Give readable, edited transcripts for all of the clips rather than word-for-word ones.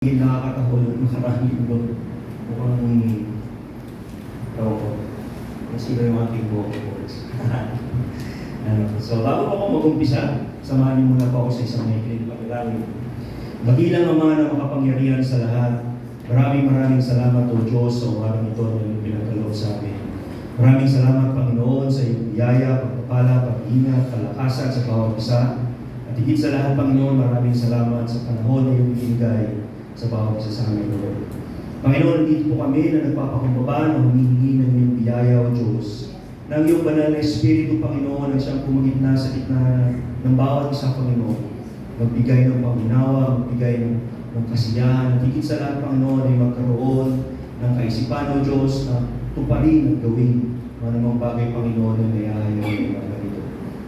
Hindi nakakatahol ng maraming doon. Mukhang tao ko. Sino yung ating vocals? So, bago ako mag-umpisa, samahan niyo muna po ako sa isang maikling paglalangin. Magilang Ama na makapangyarihan sa lahat, maraming salamat o Diyos sa umarang ito na iyong pinagkaloob sa amin. Maraming salamat, Panginoon, sa iyong biyaya, pagpapala, pag-ingat, kalakasan sa bawat isa. At higit sa lahat, Panginoon, maraming salamat sa panahon na iyong binigay sa bawat isa sa amin, Lord. Panginoon, nandito po kami na nagpapakumbaba na humihingi ng iyong biyaya o Diyos. Ng iyong banal na Espiritu, Panginoon, na siyang pumagitna sa gitna ng bawat isa, Panginoon. Magbigay ng pangunawa, magbigay ng kasiyahan, at higit sa lahat, Panginoon, ay magkaroon ng kaisipan o Diyos na tuparin at gawin mga namang bagay, Panginoon, na nayayaw ng mga ganito.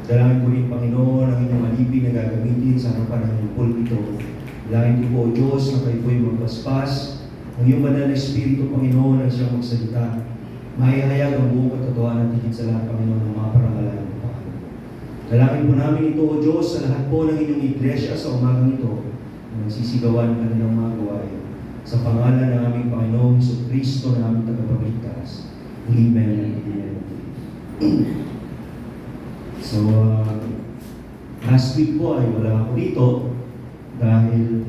Dalangin ko rin, Panginoon, ang inyong alipin na gagamitin sa harapan ng iyong pulpito. Dalangin ko po, O Diyos, na kayo po'y magbasbas ang iyong banal na Espiritu, Panginoon, na siyang magsalita. Mahihayag ang buong katotohanan at higit sa lahat, Panginoon, ng mga parangalan ng Panginoon. Dalangin po namin ito, O Diyos, sa lahat po ng inyong iglesia sa umagang ito, na nagsisigawan ng kanilang mga gawain. Sa pangalan ng aming Panginoong Jesucristo na aming tagapagligtas. Amen and amen. So, last week po ay wala ako dito dahil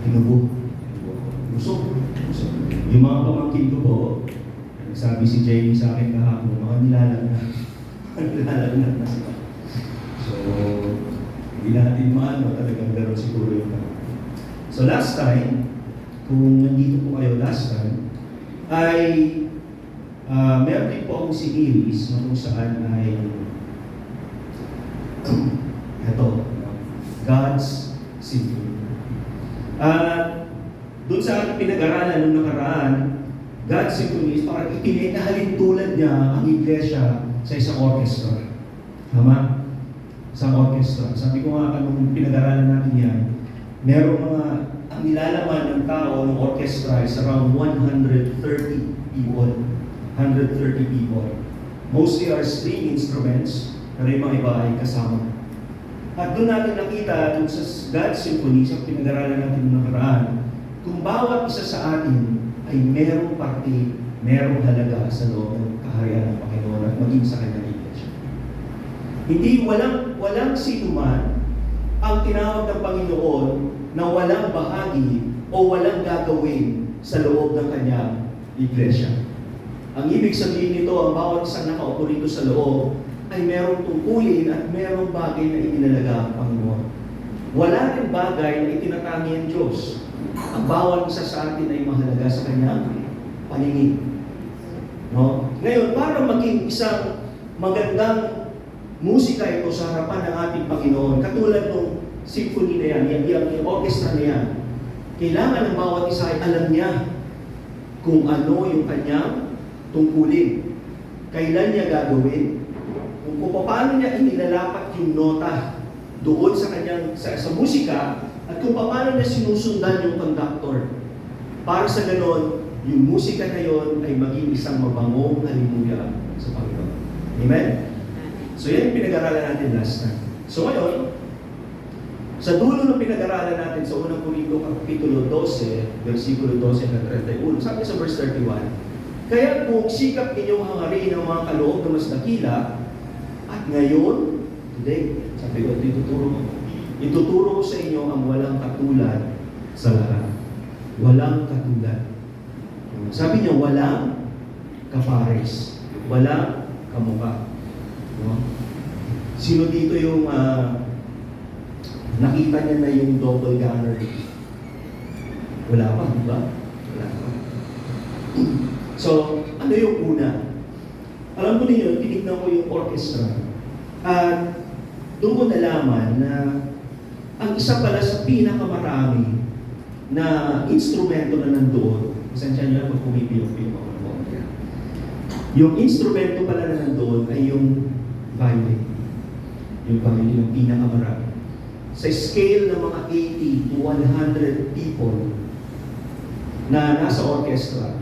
tinubog. Busog. Yung mga pamangkin ko po, sabi si Jamie sa akin kahapon, mga nilalagnat na sila. So, hindi natin maano, talagang gano'n siguro yung So last time, kung nandito po kayo last time, ay meron din po akong series na kung saan ay ito, God's Symphony. Doon sa ating pinag-aralan nung nakaraan, God's Symphony is parang ipinahalin tulad niya ang iglesia sa isang orchestra. Tama? Isang orchestra. Sabi ko nga nung pinag-aralan natin yan, merong mga, ang nilalaman ng tao ng orchestra is around 130 people. 130 people. Mostly are string instruments, pero yung mga iba ay kasama. At doon natin nakita, doon sa God's Symphony, sa pinag-aralan natin ng nakaraan, kung bawat isa sa atin ay merong parte, merong halaga sa loob ng kaharian ng Panginoon at maging sa kanyang iglesia. Hindi, walang sinuman ang tinawag ng Panginoon na walang bahagi o walang gagawin sa loob ng kanyang iglesia. Ang ibig sabihin nito, ang bawat isang nakaupo rito sa loob ay merong tungkulin at merong bagay na itinalaga ang Panginoon. Wala rin bagay na itinatangi ang Diyos. Ang bawat isa sa atin ay mahalaga sa kanyang paningin. No? Ngayon, para maging isang magandang musika ito sa harapan ng ating Panginoon, katulad ng symphony na yan, yung orchestra na yan, kailangan ng bawat isa ay alam niya kung ano yung kanyang tungkulin. Kailan niya gagawin? Kung paano niya inilalapat yung nota doon sa kanyang sa musika at kung paano niya sinusundan yung conductor. Para sa ganon, yung musika na yon ay maging isang mabangong halimuya sa Panginoon. Amen? So yan yung pinag-aralan natin last time. So ngayon, sa dulo ng pinag-aralan natin sa unang Korinto Kapitulo 12, versikulo 12 na 31, sabi sa verse 31, kaya kung sikap inyong hangarin ang mga kaloob na mas dakila, at ngayon, today, sabi ko, ituturo ko sa inyo ang walang katulad sa lahat. Walang katulad. Sabi niya, walang kapares. Walang kamukha. No? Sino dito yung nakita niya na yung double gunner? Wala pa, di ba? Wala pa. So, ano yung una? Alam ko ninyo, tinignan ko yung orchestra. At doon ko nalaman na ang isa pala sa pinakamarami na instrumento na nandoon, pasensya niyo pag pumipiyok-piyok ako ng orchestra. Yung instrumento pala na nandoon ay yung violin. Yung violin yung pinakamarami. Sa scale ng mga 80 to 100 people na nasa orchestra,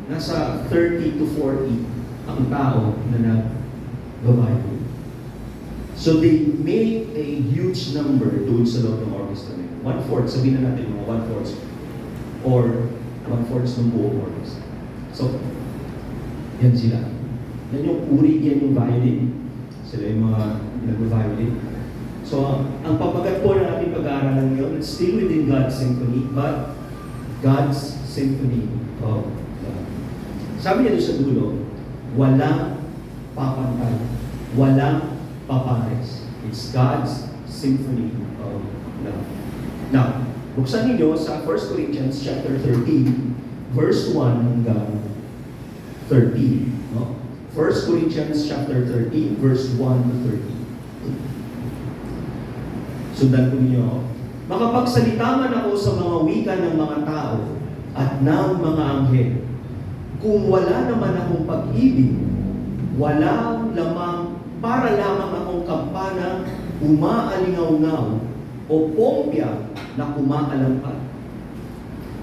nasa 30 to 40 ang tao na nag-violin. So they make a huge number doon sa loob ng orchestra nila. One-fourth, sabihin na natin mga one-fourth or one-fourth ng buong orchestra. So, yan sila. Yan yung uri, yan yung violin. Sila yung mga nag-violin. So, ang papagat po ng ating pag-aaralan ngayon, it's still within God's symphony, but God's symphony of love. Sabi niya doon sa dulo, walang papantay, walang papares. It's God's symphony of love. Now, buksan ninyo sa 1 Corinthians chapter 13, verse 1 hanggang 13. No? 1 Corinthians chapter 13, verse 1 to 13. Sundan ko ninyo. Makapagsalita man ako sa mga wika ng mga tao at ng mga anghel. Kung wala naman akong pag-ibig, walang lamang para lamang akong kampana umaalingaw-ngaw o pompya na kumakalampat.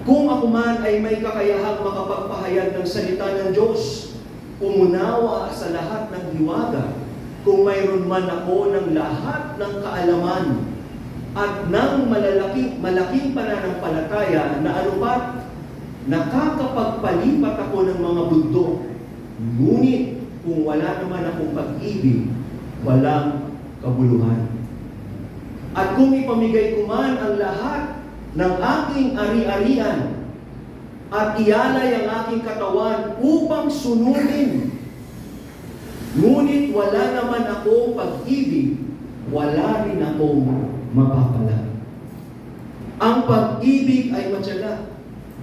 Kung ako man ay may kakayahang makapagpahayag ng salita ng Diyos, umunawa sa lahat ng hiwaga, kung mayroon man ako ng lahat ng kaalaman at ng malaking pananampalataya na anupat, nakakapagpalipat ako ng mga bundok. Ngunit kung wala naman akong pag-ibig, walang kabuluhan. At kung ipamigay ko man ang lahat ng aking ari-arian at ialay ang aking katawan upang sunugin, ngunit wala naman akong pag-ibig, wala rin akong mapapala. Ang pag-ibig ay matyaga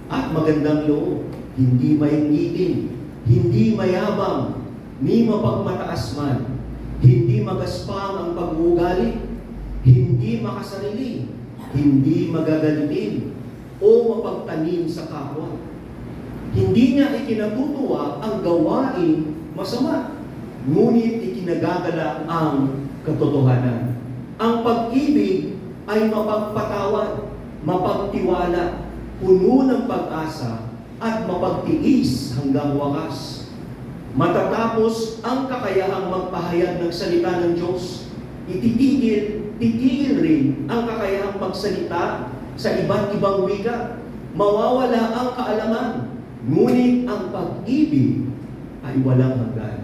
at magandang loob, hindi mainitin, hindi mayabang, ni mapagmataas man, hindi magaspang ang pag-uugali, hindi makasarili, hindi magagalitin, o mapagtanim sa kapwa. Hindi niya ikinatutuwa ang gawaing masama, ngunit ikinagagala ang katotohanan. Ang pag-ibig ay mapagpatawad, mapagtiwala, puno ng pag-asa, at mapagtiis hanggang wakas. Matatapos ang kakayahang magpahayag ng salita ng Diyos, titigil rin ang kakayahang magsalita sa iba't ibang wika. Mawawala ang kaalaman, ngunit ang pag-ibig ay walang hanggan.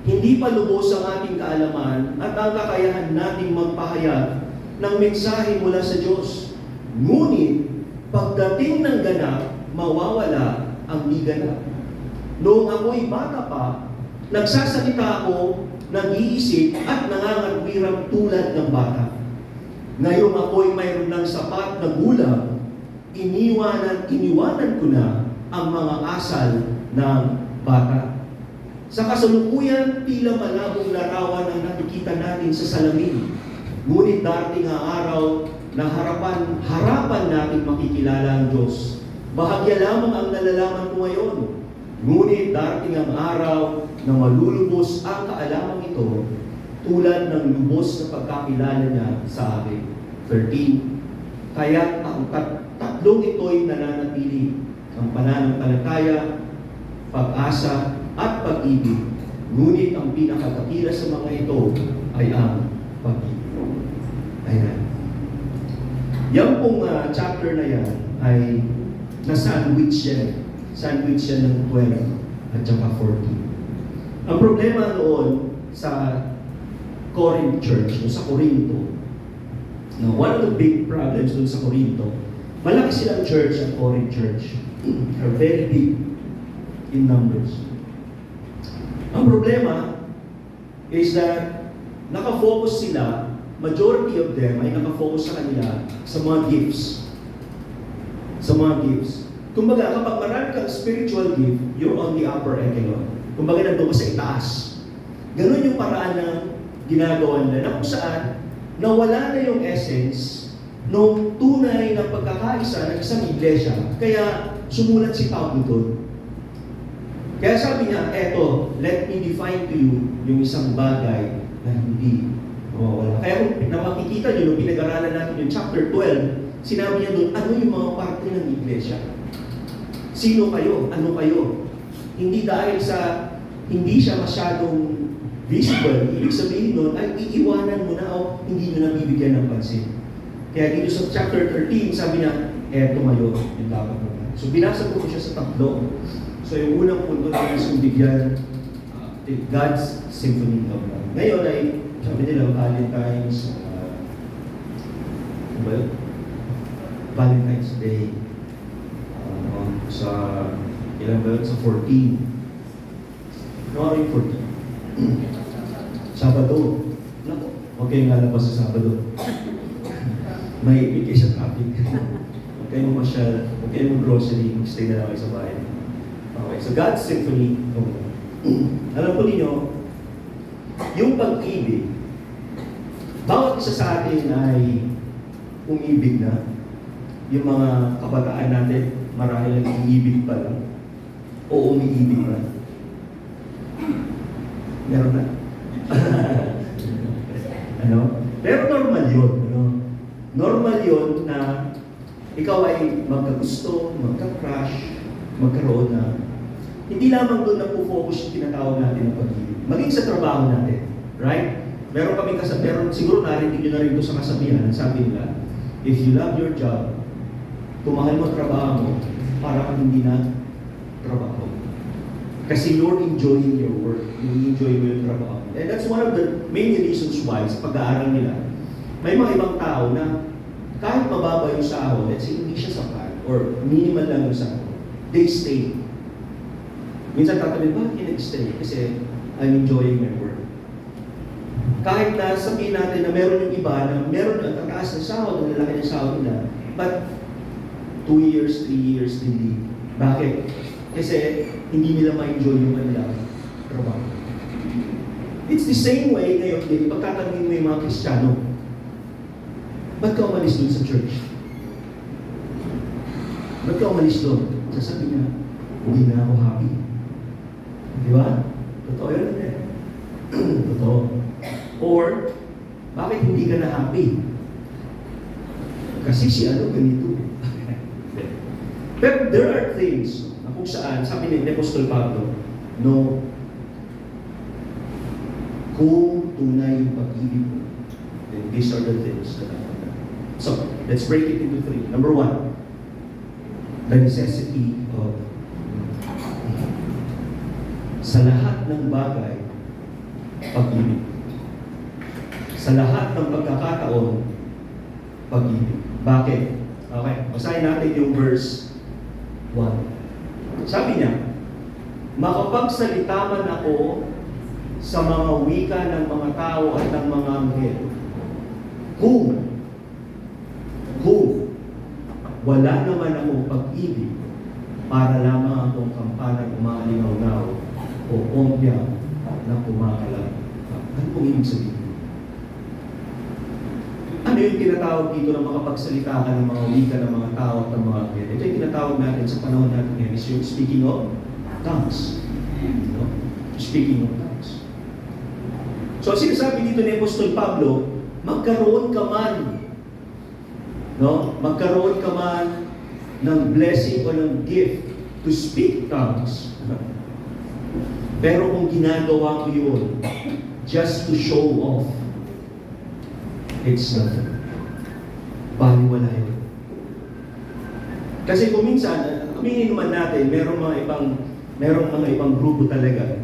Hindi pa lubos ang ating kaalaman at ang kakayahan nating magpahayag ng mensahe mula sa Diyos. Ngunit, pagdating ng ganap, mawawala ang di ganap. Noong ako'y bata pa, nagsasalita ako, nag-iisip at nangangatwirang tulad ng bata. Ngayong ako'y mayroon ng sapat na gulang, iniwanan ko na ang mga asal ng bata. Sa kasalukuyan, tila malabong larawan ang nakikita natin sa salamin. Ngunit darating ang araw na harapan natin makikilala ang Diyos. Bahagya lamang ang nalalaman ko ngayon. Ngunit darating ang araw na malulubos ang kaalamang ito tulad ng lubos na pagkakilala niya sa akin. 13. Kaya ang tatlong ito'y nananatili. Ang pananampalataya, pag-asa, at pag-ibig. Ngunit ang pinakakatira sa mga ito ay ang pag-ibig. Ayan. Yan pong chapter na yan ay na-sandwich yan. Sandwich yan ng 12 at saka 14. Ang problema noon sa Corinth Church, sa Corinto, one of the big problems doon sa Corinto, malaki silang church at Corinth Church. Are very big in numbers. Ang problema is that nakafocus sila, majority of them ay nakafocus sa kanila sa mga gifts. Sa mga gifts. Kumbaga, kapag marami kang spiritual gift, you're on the upper echelon. Kumbaga, nandun ka sa itaas. Ganun yung paraan ng ginagawa nila na kung saan nawala na yung essence nung tunay na pagkakaisa ng isang iglesia. Kaya sumulat si Pablo doon. Kaya sabi niya, eto, let me define to you yung isang bagay na hindi mawawala. Kaya kung makikita nyo, nung pinag-aralan natin yung chapter 12, sinabi niya doon, ano yung mga parte ng iglesia? Sino kayo? Ano kayo? Hindi dahil sa, hindi siya masyadong visible, ibig sabihin nun ay iiwanan mo na o hindi nyo na bibigyan ng pansin. Kaya dito sa chapter 13, sabi niya, eto ngayon, yung dapat mo. So binasa ko siya sa tatlo. So yung unang punto na is yung bigyan God's Symphony of Love. Ngayon ay, sabi nila, Valentine's, ano ba yun? Valentine's Day. Sa, ilan ba yun? Sa 14. Ano yung 14? Sabado. Naku, huwag kayong lalabas sa Sabado. May vacation traffic. Huwag kayong masyal, huwag kayong grocery, stay na lang kayo sa bahay. Okay, so God's Symphony of Love. Alam po ninyo, yung pag-ibig, bawat isa sa atin ay umibig na. Yung mga kabataan natin, marahil ang iibig pa lang. O umiibig na. Meron na. Ano? Pero normal yun. Ano? Normal yun na ikaw ay magkagusto, magka-crush, magkaroon na. Hindi lamang doon na po-focus yung tinatawag natin ng pag-ibig. Maging sa trabaho natin. Right? Meron kami meron siguro narinig nyo na rin doon sa kasabihan. Sabi nila, if you love your job, tumahal mo trabaho mo, para kang hindi na trabaho. Kasi you're enjoying your work. You enjoy mo yung trabaho. And that's one of the main reasons why sa pag-aaral nila, may mga ibang tao na kahit mababa yung sahod, let's say hindi siya sapat, or minimal lang yung sahod, they stay. Minsan tatabi, bakit nag-stay? Kasi I'm enjoying my work. Kahit na sabihin natin na meron yung iba na meron ang tataas ng sahod, ang lalaki ng sahod nila, but 2 years, 3 years, hindi. Bakit? Kasi hindi nila ma-enjoy yung kanilang trabaho. It's the same way ngayon din, pagtatanungin mo yung mga Kristiyano, ba't ka umalis doon sa church? Ba't ka umalis doon? Sasabi niya, uwi na ako happy. Di ba? Totoo yun eh. Totoo. Or, bakit hindi ka na happy? Kasi si ano ganito. Pero there are things na kung saan, sabi ni Apostol Pablo, no, kung tunay yung pag-ibig mo, then these are the things that I have done. So, let's break it into 3. Number 1, the necessity of sa lahat ng bagay, pag-ibig. Sa lahat ng pagkakataon, pag-ibig. Bakit? Okay, basahin natin yung verse 1. Sabi niya, makapagsalita man ako sa mga wika ng mga tao at ng mga anghel. Kung wala naman akong pag-ibig, para lamang akong kampanang umalingaw-naw o ompya na kumakalat. Ano pong ibig sabihin? Ano yung tinatawag dito na makapagsalita ka ng mga wika ng mga tao at ng mga anghel? Ito yung tinatawag natin sa panahon natin ngayon is yung speaking of tongues. No? Speaking of tongues. So, sinasabi dito ni Apostol Pablo, magkaroon ka man, no? Magkaroon ka man ng blessing o ng gift to speak tongues. Pero kung ginagawa mo yun just to show off, it's nothing. Baliwala yun. Kasi kung minsan, aminin naman natin, merong mga ibang grupo talaga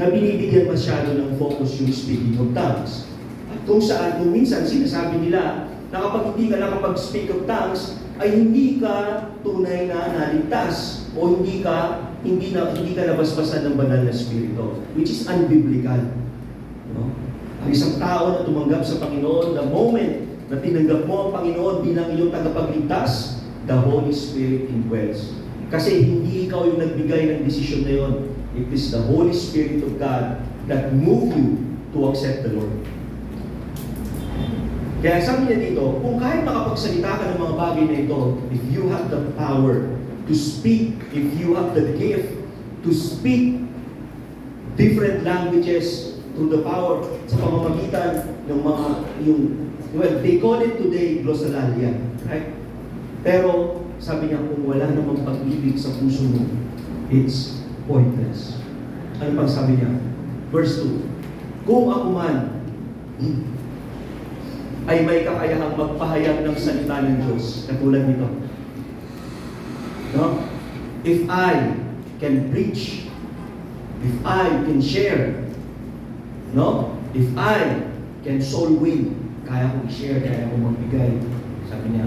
na binibigyan masyado ng focus yung speaking of tongues. At kung minsan sinasabi nila na kapag hindi ka nakapag-speak of tongues, ay hindi ka tunay na naligtas o hindi ka nabasbasan ng banal na spirito, which is unbiblical. No? Ang isang tao na tumanggap sa Panginoon, the moment na tinanggap mo ang Panginoon bilang iyong tagapagligtas, the Holy Spirit indwells. Kasi hindi ikaw yung nagbigay ng desisyon na yun. It is the Holy Spirit of God that move you to accept the Lord. Kaya sabi niya dito, kung kahit makapagsalita ka ng mga bagay na ito, if you have the power to speak, if you have the gift to speak different languages through the power sa pamamagitan ng mga, well, they call it today glossolalia, right? Pero, sabi niya, kung wala namang pag-ibig sa puso mo, it's pointless. Ano pang sabi niya? Verse 2, Kung ako man ay may kakayahang magpahayag ng salita ng Diyos, katulad nito. No? If I can preach, if I can share, no? If I can soul win, kaya kong i-share, kaya kong magbigay. Sabi niya,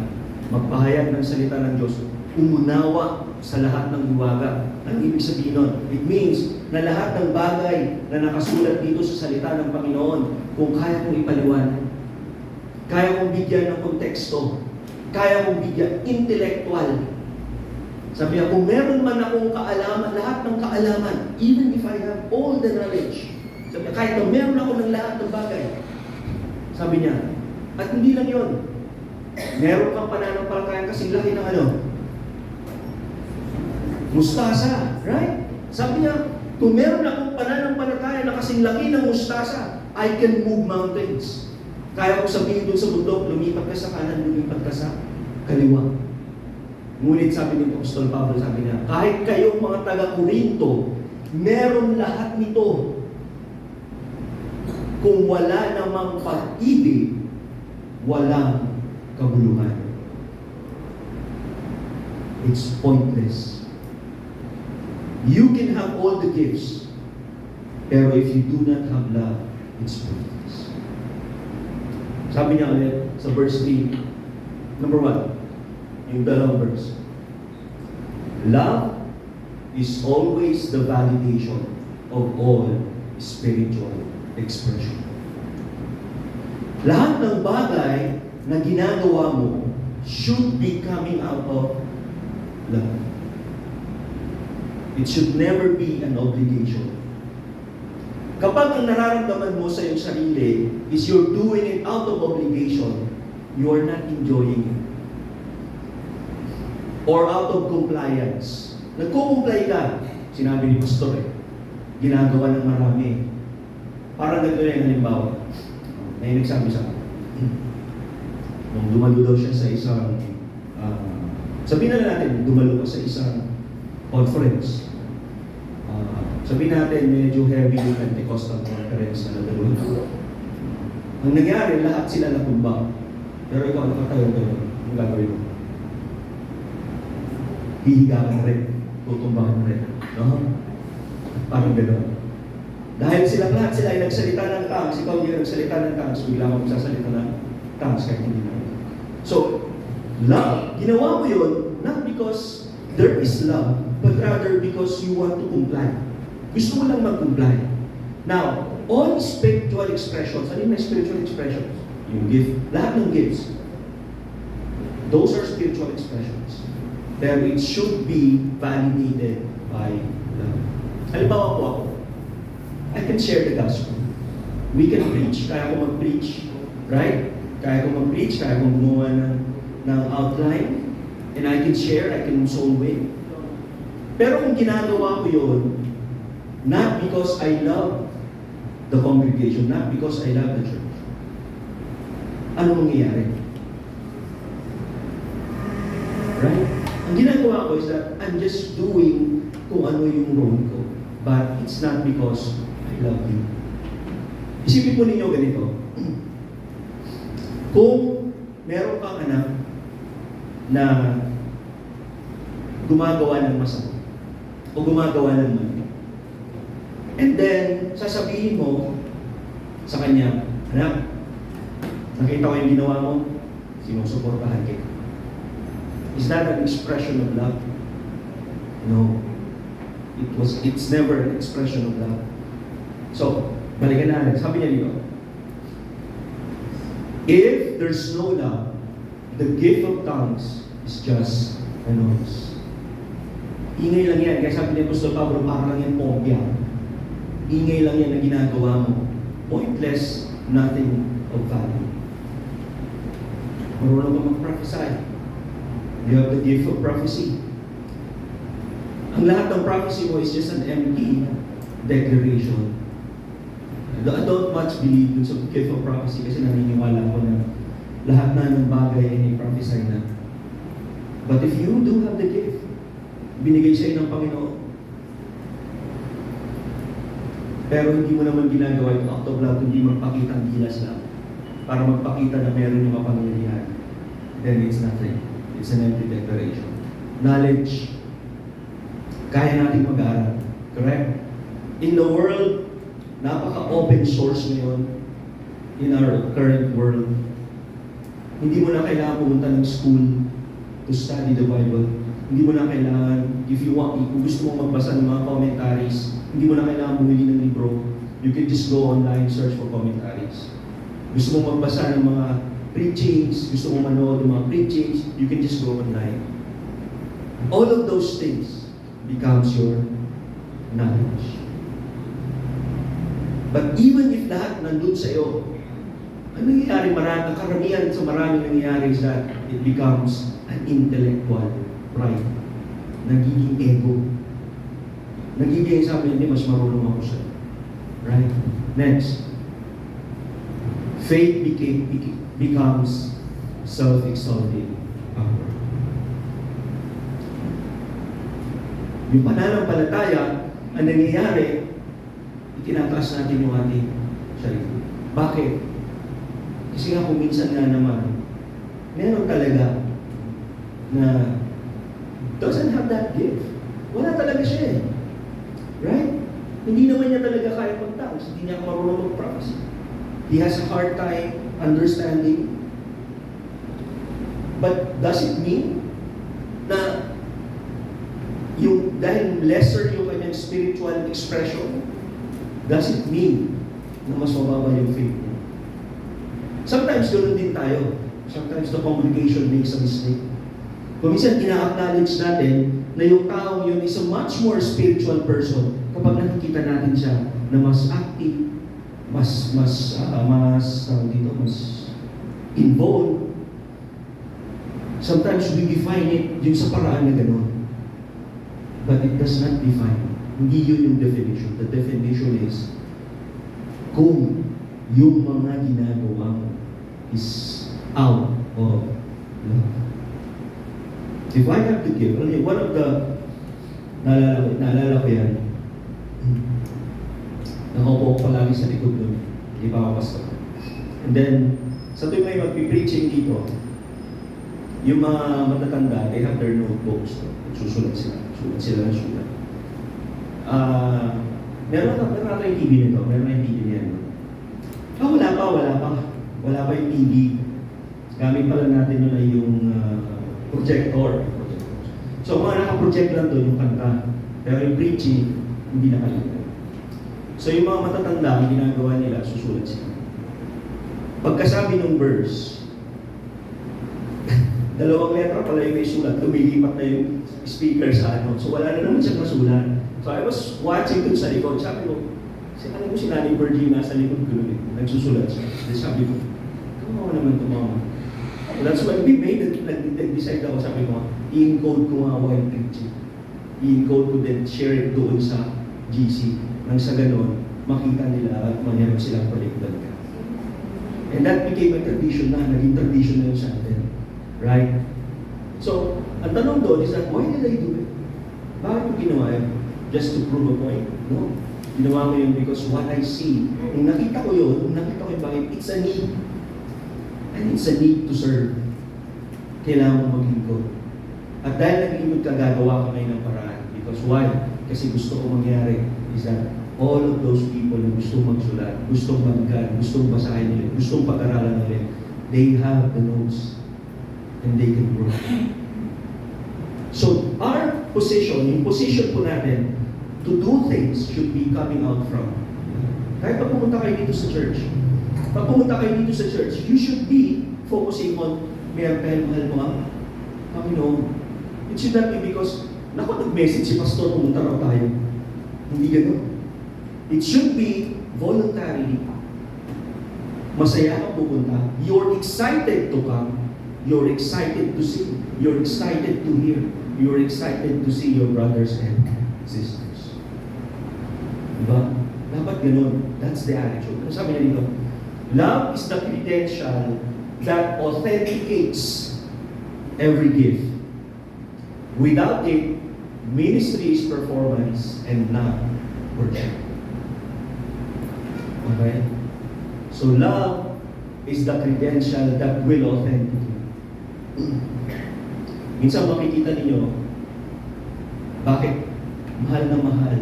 magpahayag ng salita ng Diyos, umunawa sa lahat ng hiwaga. Ang ibig sabihin nun, it means na lahat ng bagay na nakasulat dito sa salita ng Panginoon, kung kaya kong ipaliwanag, kaya kong bigyan ng konteksto, kaya kong bigyan intellectual. Sabi niya, kung meron man akong kaalaman, lahat ng kaalaman, even if I have all the knowledge, sabi niya, kahit na meron ako ng lahat ng bagay, sabi niya, at hindi lang yun, meron kang pananampalataya kasing laki ng ano? Mustasa, right? Sabi niya, kung meron akong pananampalataya na kasing laki ng mustasa, I can move mountains. Kaya kong sabihin doon sa bundok, lumipat ka sa kanan, lumipat ka sa kaliwa. Ngunit sabi ni Apostol Pablo, sabi niya, kahit kayong mga taga-Korinto, meron lahat nito. Kung wala namang pag-ibig, walang kabuluhan. It's pointless. You can have all the gifts, pero if you do not have love, it's pointless. Sabi niya ulit sa verse 3, number 1, yung dalawang verse. Love is always the validation of all spiritual expression. Lahat ng bagay na ginagawa mo should be coming out of love. It should never be an obligation. Kapag ang nararamdaman mo sa iyong sarili is you're doing it out of obligation, you are not enjoying it. Or out of compliance. Nagko-comply ka, sinabi ni Pastor ginagawa ng marami. Parang ganito yung halimbawa. May nagsabi sa akin. Nung dumalo daw siya sa isang, sabihin na natin, dumalo ka sa isang conference. Sabihin natin, medyo heavy yung Pentecostal conference na nadalo. Ang nangyari, lahat sila natumba. Pero ikaw, nakatayo doon. Ang gagawin mo? Hihiga ka na rin. Tutumba ka na rin. No? Parang gano'n. Dahil silang lahat sila ay nagsalita ng tongues, ikaw hindi nagsalita ng tongues, bigla ka magsasalita ng tongues kahit hindi na. So, love, ginawa mo yun, not because there is love, but rather because you want to comply. Gusto mo lang mag-comply. Now, all spiritual expressions, ano yung spiritual expressions? Yung gift, lahat ng gifts. Those are spiritual expressions. Pero it should be validated by love. Halimbawa po ako, I can share the gospel. We can preach. Kaya ko mag-preach. Right? Kaya ko mag-preach. Kaya ko gumawa ng outline. And I can share. I can soul win. Pero kung ginagawa ko yun, not because I love the congregation, not because I love the church, ano mangyayari? Right? Ang ginagawa ko is that I'm just doing kung ano yung role ko. But it's not because I love you. Isipin po ninyo ganito. Kung meron kang anak na gumagawa ng masama o gumagawa ng mali, and then sasabihin mo sa kanya, anak, nakita ko yung ginawa mo, sinusuportahan kita. Is that an expression of love? No. It's never an expression of love. So, balikan natin. Sabi niya dito, if there's no love, the gift of tongues is just a noise. Ingay lang yan. Kaya sabi niya, Apostol Pablo, parang lang yan pobya. Ingay lang yan na ginagawa mo. Pointless, nothing of value. Marunong ka mag-prophesy. You have the gift of prophecy. Ang lahat ng prophecy mo is just an empty declaration. I don't much believe dun sa gift of prophecy kasi naniniwala ko na lahat na ng bagay ay ni-prophesy na. But if you do have the gift, binigay sa'yo ng Panginoon, Pero hindi mo naman ginagawa ito out of love, kundi magpakita ang gilas lang. Para magpakita na meron yung kapangyarihan. Then it's nothing. It's an empty declaration. Knowledge, kaya natin mag-aaral. Correct? In the world, napaka-open source ngayon in our current world. Hindi mo na kailangan pumunta ng school to study the Bible. Hindi mo na kailangan, if you want, kung gusto mong magbasa ng mga commentaries, hindi mo na kailangan bumili ng libro. You can just go online, search for commentaries. Gusto mong magbasa ng mga preachings, gusto mong manood ng mga preachings, you can just go online. All of those things becomes your knowledge. But even if lahat nandun sa iyo, ang nangyayari, ang karamihan sa maraming nangyayari is that it becomes an intellectual pride. Nagiging ego. Nagiging sabi, hindi, mas marunong ako sa'yo. Right? Next. Faith becomes self-exalting power. Yung pananampalataya, ang nangyayari, itinataas natin yung ating sarili. Bakit? Kasi nga kung minsan nga naman, meron talaga na doesn't have that gift. Wala talaga siya eh. Right? Hindi naman niya talaga kaya mag-tongues. Hindi niya marunong mag-prophesy. He has a hard time understanding. But does it mean na yung dahil lesser yung kanyang spiritual expression, does it mean na mas mababa yung faith niya? Sometimes ganoon din tayo. Sometimes the congregation makes a mistake. Kung minsan ina-acknowledge natin na yung tao yun is a much more spiritual person kapag nakikita natin siya na mas active, mas involved. Sometimes we define it yung sa paraan na gano'n. But it does not define. Hindi yun yung definition. The definition is kung yung mga ginagawa mo is out of love. If I have to give, one of the, naalala ko yan, nakaupo ko palagi sa likod doon, hindi pa ako pastor. And then, sa tuwing may magpipreaching dito, yung mga matatanda, they have their notebooks. Susulat sila. Sulat sila ng sulat. Meron na tayong TV nito. Meron na yung TV niyan. Wala pa yung TV. Gamit pala natin yun ay yung projector. So, mga nakaproject lang doon yung kanta. Pero yung preaching, hindi nakalagay. So, yung mga matatanda, ang ginagawa nila, susulat sila. Pagkasabi ng verse, dalawang letra pala yung may sulat, lumilipat na yung speaker sa ano. So, wala na naman siyang masulat. So, I was watching dun sa likod. Sabi ko, alam ko si Nanay Virginia sa likod ko nun, nagsusulat siya. Then sabi ko, tumawa naman tumawa. That's why we made it, nag-decide ako, sabi ko, i-encode ko nga while preaching. I-encode ko then share it doon sa GC. Nang sa ganon, makita nila at mayroon silang palikdan ka. And that became a tradition na, naging tradition na yun sa atin. Right? So, ang tanong doon is that, why did I do it? Bakit ko ginawa yun? Just to prove a point? No. Ginawa ko yun because what I see, nung nakita ko yun, bakit, it's a need. And it's a need to serve. Kailangan mo maglingkod. At dahil naglingkod ka, gagawa ka ngayon ng paraan. Because why? Kasi gusto ko mangyari is that all of those people na gustong magsulat, gustong maggan, gustong basahin nila, gustong pag-aralan nila, they have the notes and they can grow. So, our position, yung position po natin, to do things should be coming out from. Kahit pag pumunta kayo dito sa church, you should be focusing on, may mahal mo ang Panginoon. It should not be because, nag-message si pastor, pumunta raw tayo. Hindi gano'n. It should be voluntarily. Masaya ka pupunta. You're excited to come. You're excited to sing. You're excited to hear. You're excited to see your brothers and sisters. Diba? Dapat ganun. That's the attitude. Ano sabi niya dito? Love is the credential that authenticates every gift. Without it, ministry is performance and not worship. Okay? So love is the credential that will authenticate. Minsan makikita ninyo, bakit mahal na mahal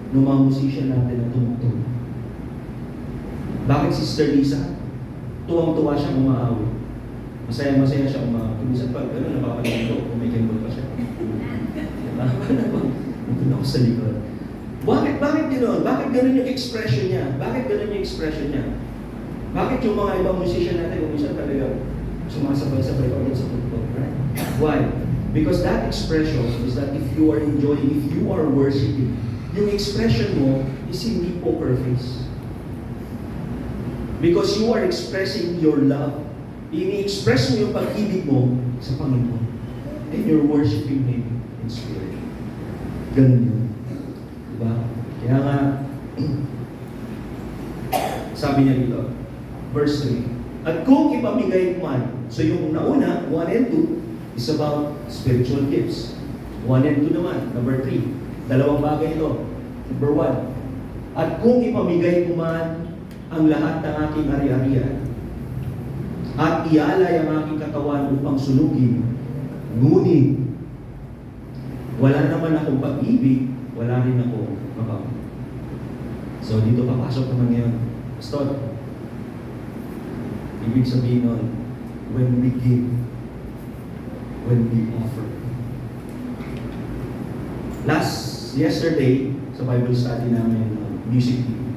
ng mga musician natin na tumutulong. Bakit Sister Lisa, tuwang-tuwa siya umaawit. Masaya-masaya siya umaawit. Minsan pag gano'n, napapalagay ko, kung may kimbol pa siya. Diba? Nandun ako sa likod. Bakit gano'n? Bakit gano'n yung expression niya? Bakit gano'n yung expression niya? Bakit yung mga ibang musician natin, kung minsan talaga sumasabay-sabay pa sa tugtog, right? Why? Because that expression is that if you are enjoying, if you are worshiping, yung expression mo is hindi poker face. Because you are expressing your love. Ini-express mo yung pag-ibig mo sa Panginoon. And you're worshiping Him in spirit. Ganun yun. Diba? Kaya nga, sabi niya dito, verse 3, at kung ipamigay man, so yung nauna, 1 and 2, is about spiritual gifts. 1 and 2 naman, number 3. Dalawang bagay ito. Number 1, at kung ipamigay ko man ang lahat ng aking ari-arian, at ialay ang aking katawan upang sunugin, ngunit wala naman akong pag-ibig, wala rin ako mapapag. So dito papasok naman ngayon, Pastor. Ibig sabihin nun, when we give, when we offer. Yesterday, sa Bible study namin, music team,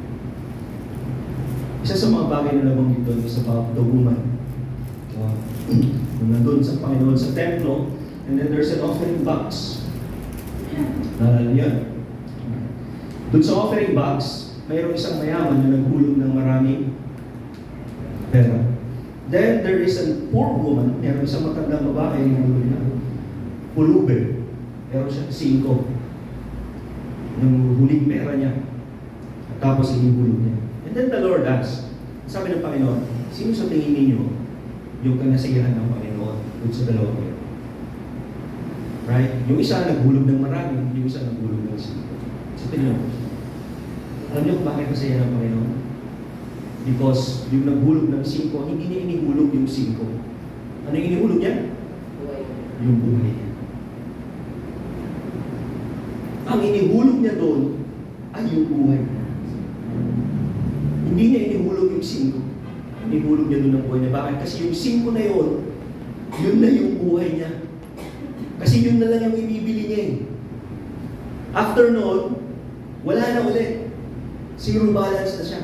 isa sa mga bagay na nabanggit doon is about the woman. Nung nandun sa Panginoon sa templo, and then there's an offering box. Naalala yun. Doon sa offering box, mayroong isang mayaman na naghulog ng maraming pera. Then there is a poor woman, mayroong isang matandang babae na naghulog na pulube. Meron siya 5 ng huling pera niya. At tapos inihulog niya. And then the Lord asked, sabi ng Panginoon, sino sa tingin ninyo yung kanasiyahan ng Panginoon doon sa dalawang pera? Right? Yung isa naghulog ng marami, yung isa naghulog ng 5. So tingnan mo. Alam niyo kung bakit masaya ng Panginoon? Because yung naghulog ng 5, hindi niya inihulog yung 5. Ano yung inihulog niya? Yung buhay niya. Ang inihulog niya doon ay yung buhay niya. Hindi niya inihulog yung 5. Inihulog niya doon ang buhay niya. Bakit? Kasi yung 5 na yun na yung buhay niya. Kasi yun na lang yung ibibili niya eh. After noon, wala na ulit. Zero balance na siya.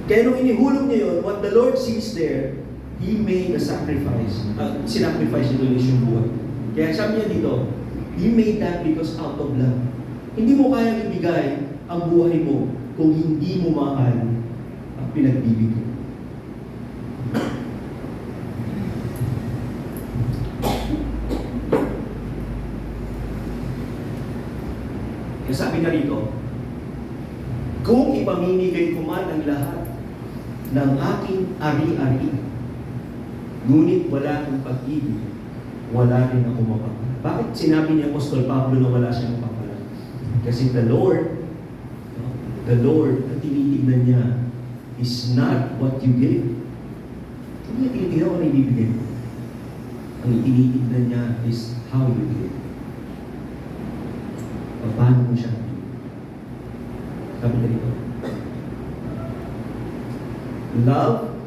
Kaya nung inihulog niya yun, what the Lord sees there, He made a sacrifice. Sinacrifice niya doon yung buhay. Kaya sabi niya dito, He made that because out of love. Hindi mo kayang ibigay ang buhay mo kung hindi mo mahal ang pinagbibigay. Kaya sabi na rito, kung ipamimigay ko man ang lahat ng aking ari-ari, ngunit wala akong pag-ibig, wala rin ako mapapala. Bakit sinabi ni Apostol Pablo na wala siyang mapapala? Kasi the Lord, ang tinitignan niya is not what you give. Hindi niya tinitignan kung ano ibibigay mo. Ang tinitignan niya is how you give. Paano mo siya? Sabi na rito, love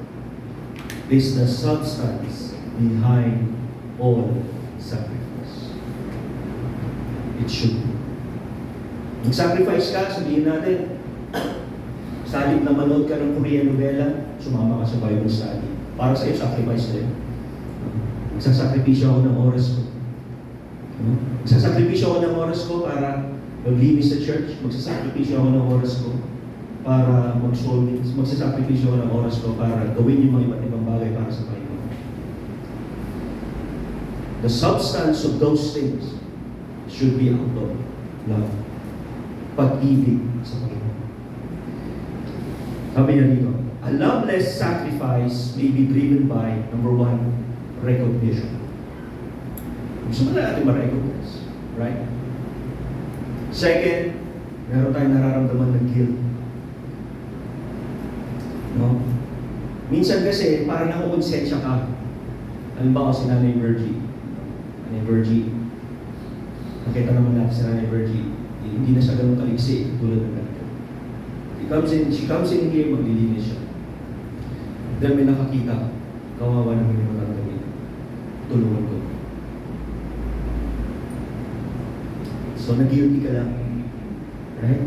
is the substance behind all sacrifice. It should be. Mag-sacrifice ka, sabihin natin, sa halip na manood ka ng Korean novela, sumama ka sa Bible study. Para sa iyo, sacrifice na yun. Magsasakripisyo ako ng oras ko. Magsasakripisyo ako ng oras ko para maglinis sa church. Magsasakripisyo ako ng oras ko para mag-soul meetings. Magsasakripisyo ako ng oras ko para gawin yung mga iba't ibang bagay para sa Panginoon. The substance of those things should be out of love. Pag-ibig sa Panginoon. Sabi niya dito, a loveless sacrifice may be driven by, number 1, recognition. Gusto mo na natin ma-recognize. Right? Second, meron tayong nararamdaman ng guilt. No? Minsan kasi, parang nakukonsensya ka. Halimbawa si Nanay Virgie. Nanay Virgie. Nakita naman natin si Nanay Virgie. Hindi na siya ganun kaliksi tulad ng ganito. She comes in here, maglilinis siya. Then may nakakita. Kawawa naman yung mga gawin. Tulungan ko. So, nag-guilty ka lang. Right?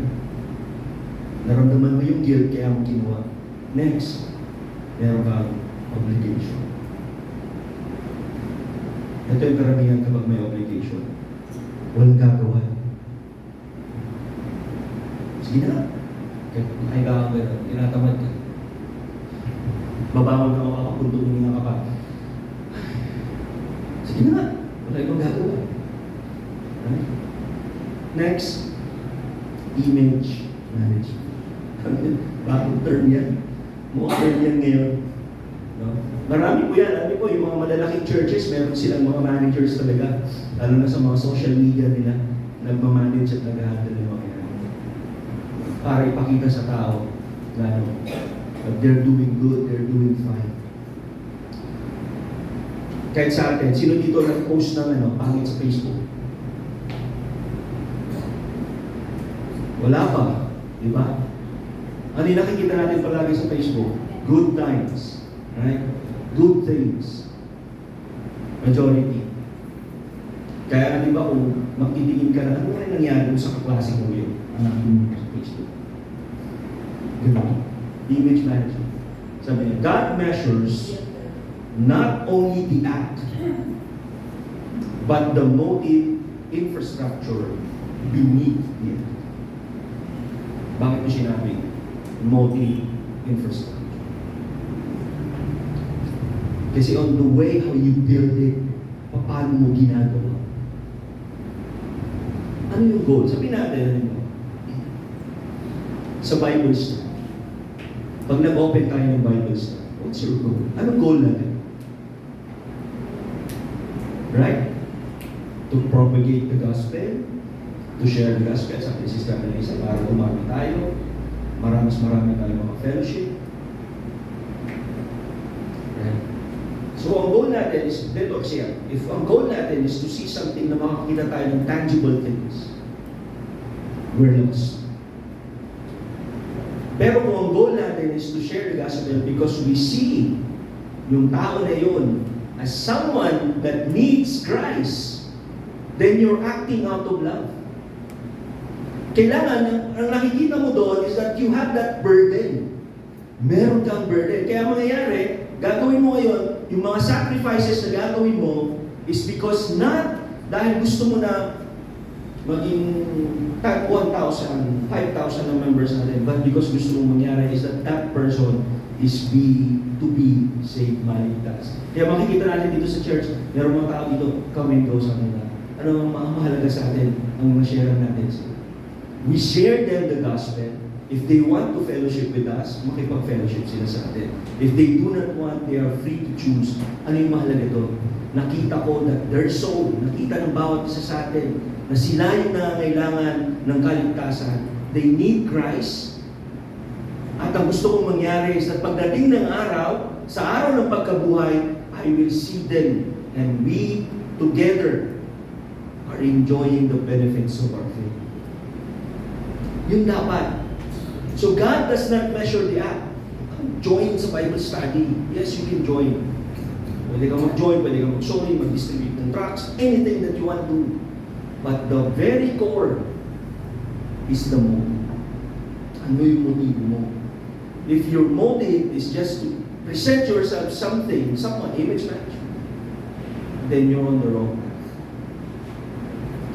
Naramdaman mo yung guilt kaya mo kinuha. Next, meron kang obligation. Ito yung karamihan kapag may obligation. Walang gagawa. Sige na. Ay ka ka, tinatamad ka. Babangon ako, kakapuntunin nga ka pa. Sige na. Wala ibang gagawa. Right? Next, image management. Bakit term yan? Mukhang term yan ngayon. No? Marami po yan. Alam po, yung mga malalaking churches, meron silang mga managers talaga. Lalo na sa mga social media nila, nagmamanage at nag-handle ng mga yan. Para ipakita sa tao na they're doing good, they're doing fine. Kahit sa atin, sino dito nag-post ng pangit sa Facebook? Wala pa. Di ba? Ano yung nakikita natin palagi sa Facebook? Good times. Right? Good things. Majority. Kaya di ba kung magtitingin ka na, ano rin nangyari sa kaklase mo yun? Anak mo sa Facebook. Ganun. Image management. Sabi niya, God measures not only the act, but the motive infrastructure beneath it. Bakit mo sinabi? Motive infrastructure. Kasi on the way how you build it, paano mo ginagawa? Ano yung goal? Sabihin natin, sa Bible study. Pag nag-open tayo ng Bible study, what's your goal? Anong goal natin? Right? To propagate the gospel, to share the gospel, sabi ni Sister Melissa, para umami tayo, marami tayo mga fellowship. Right? So ang goal natin is, dito siya, if ang goal natin is to see something na makakita tayo ng tangible things, we're lost. Pero kung ang goal natin is to share the gospel because we see yung tao na yun as someone that needs Christ, then you're acting out of love. Kailangan, ang nakikita mo doon is that you have that burden. Meron kang burden. Kaya mangyayari, gagawin mo ngayon, yung mga sacrifices na gagawin mo is because not dahil gusto mo na maging 1,000, 5,000 na members natin, but because gusto mong mangyari is that that person is to be saved, maligtas. Kaya makikita natin dito sa church, meron mga tao dito, come and go sa kanila. Ano ang mahalaga sa atin, ang ma-share natin sila. We share them the gospel. If they want to fellowship with us, makipag-fellowship sila sa atin. If they do not want, they are free to choose. Ano yung mahalaga ito? Nakita ko that their soul, nakita ng bawat isa sa atin, na sila yung nangangailangan ng kaligtasan. They need Christ. At ang gusto kong mangyari is that pagdating ng araw, sa araw ng pagkabuhay, I will see them and we together are enjoying the benefits of our faith. Yun dapat. So God does not measure the act. Join sa Bible study. Yes, you can join. Pwede kang mag-join, pwede kang mag-sorry, mag-distribute ng tracts, anything that you want to do. But the very core is the motive. Ano yung motive mo? If your motive is just to present yourself something, someone, image management, then you're on the wrong path.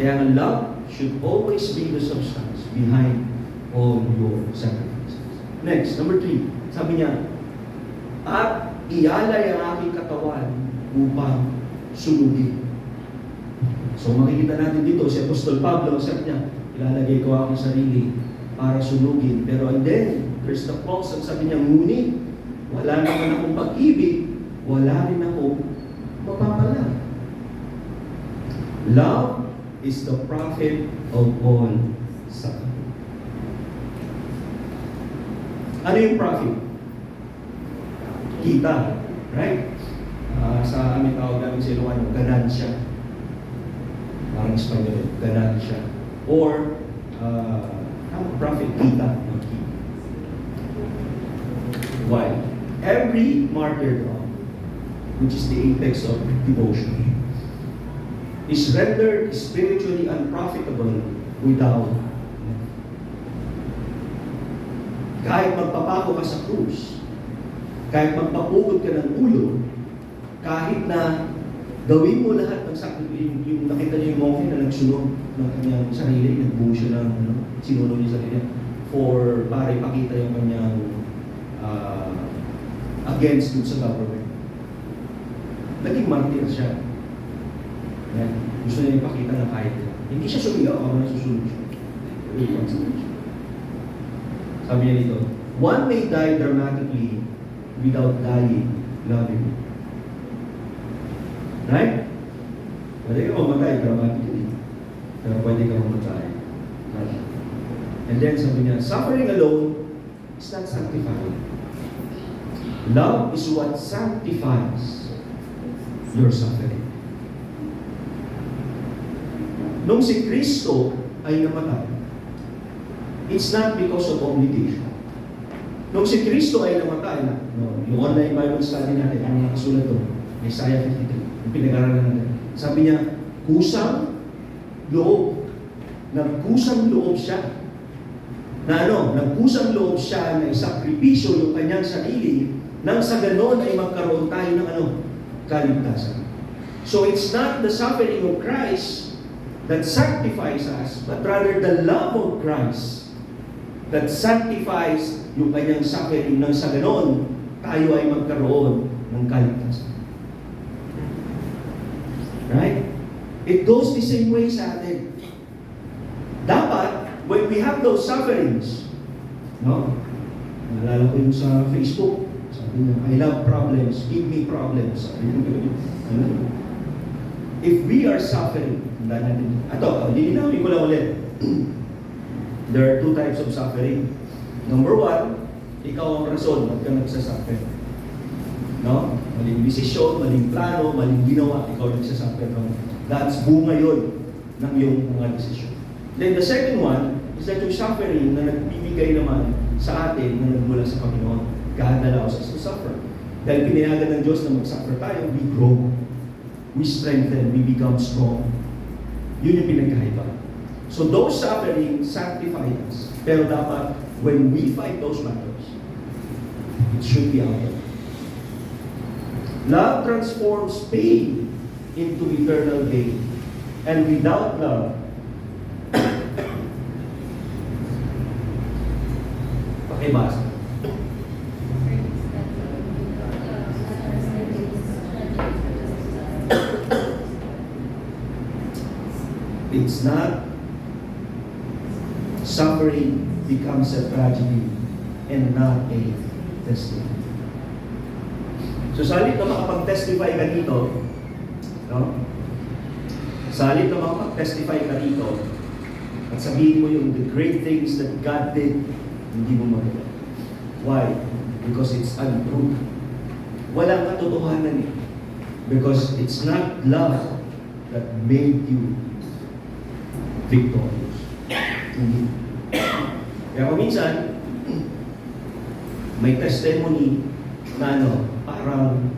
Kaya ang love should always be the substance behind all your sacrifices. Next, number 3. Sabi niya, at ialay ang aking katawan upang sunugin. So makikita natin dito, si Apostol Pablo, sabi niya, ilalagay ko aking sarili para sunugin. Pero and then, there's the clause, sabi niya, ngunit, wala naman akong pag-ibig, wala rin ako mapapala. Love is the prophet of all suffering. Ano yung prophet? kita. Right? Sa amin tawag namin sa Ilocano, ganansya. Parang Espanyol, ganansya. Or, profit, kita. Why? Every martyrdom, which is the apex of devotion, is rendered spiritually unprofitable without. Kahit magpapako ka sa krus, kahit magpapugod ka ng ulo, kahit na gawin mo lahat ng sacrifice, yung nakita niyo yung monk na nagsunod ng kanyang sarili, nagbuo siya ng sinunod niya sarili for para ipakita yung kanyang against dun sa government. Naging martyr siya. Yan. Gusto niya ipakita na kahit hindi siya sumigaw, ako na susunod siya. Sabi niya dito, one may die dramatically without dying lovingly. Right? Pwede ka mamatay dramatically. Pero pwede ka mamatay. And then sabi niya, suffering alone is not sanctifying. Love is what sanctifies your suffering. Nung si Kristo ay namatay, it's not because of obligation. Nung si Kristo ay namatay, yung online Bible study natin, ang nakasulat doon, Isaiah 53, yung pinag-aralan natin. Sabi niya, kusang loob. Nagkusang loob siya. Nagkusang loob siya na isakripisyo yung kanyang sarili nang sa ganon ay magkaroon tayo ng kaligtasan. So it's not the suffering of Christ that sanctifies us, but rather the love of Christ that sanctifies yung kanyang suffering nang sa ganon tayo ay magkaroon ng kaligtasan. Right? It goes the same way sa atin. Dapat, when we have those sufferings, naalala ko yung sa Facebook, sabi niya, I love problems, give me problems. If we are suffering, lilinawin ko lang ulit. There are two types of suffering. Number one, ikaw ang rason, ba't ka nagsasuffer? Maling desisyon, maling plano, maling ginawa, ikaw nagsasuffer. That's bunga yun ng iyong mga desisyon. Then the second one is that yung suffering na nagbibigay naman sa atin na nagmula sa Panginoon. God allows us to suffer. Dahil pinayagan ng Diyos na mag-suffer tayo, we grow. We strengthen, we become strong. Yun yung pinagkaiba. So those suffering sanctify us. Pero dapat, when we fight those battles, it should be out of. Love transforms pain into eternal gain. And without love, pakibasa. It's not suffering becomes a tragedy and not a testimony. So sa halip na makapag-testify ka dito, sa halip na makapag-testify ka dito, at sabihin mo yung the great things that God did, hindi mo magawa. Why? Because it's untrue. Walang katotohanan eh. Because it's not love that made you victorious. Kaya kung minsan, may testimony na parang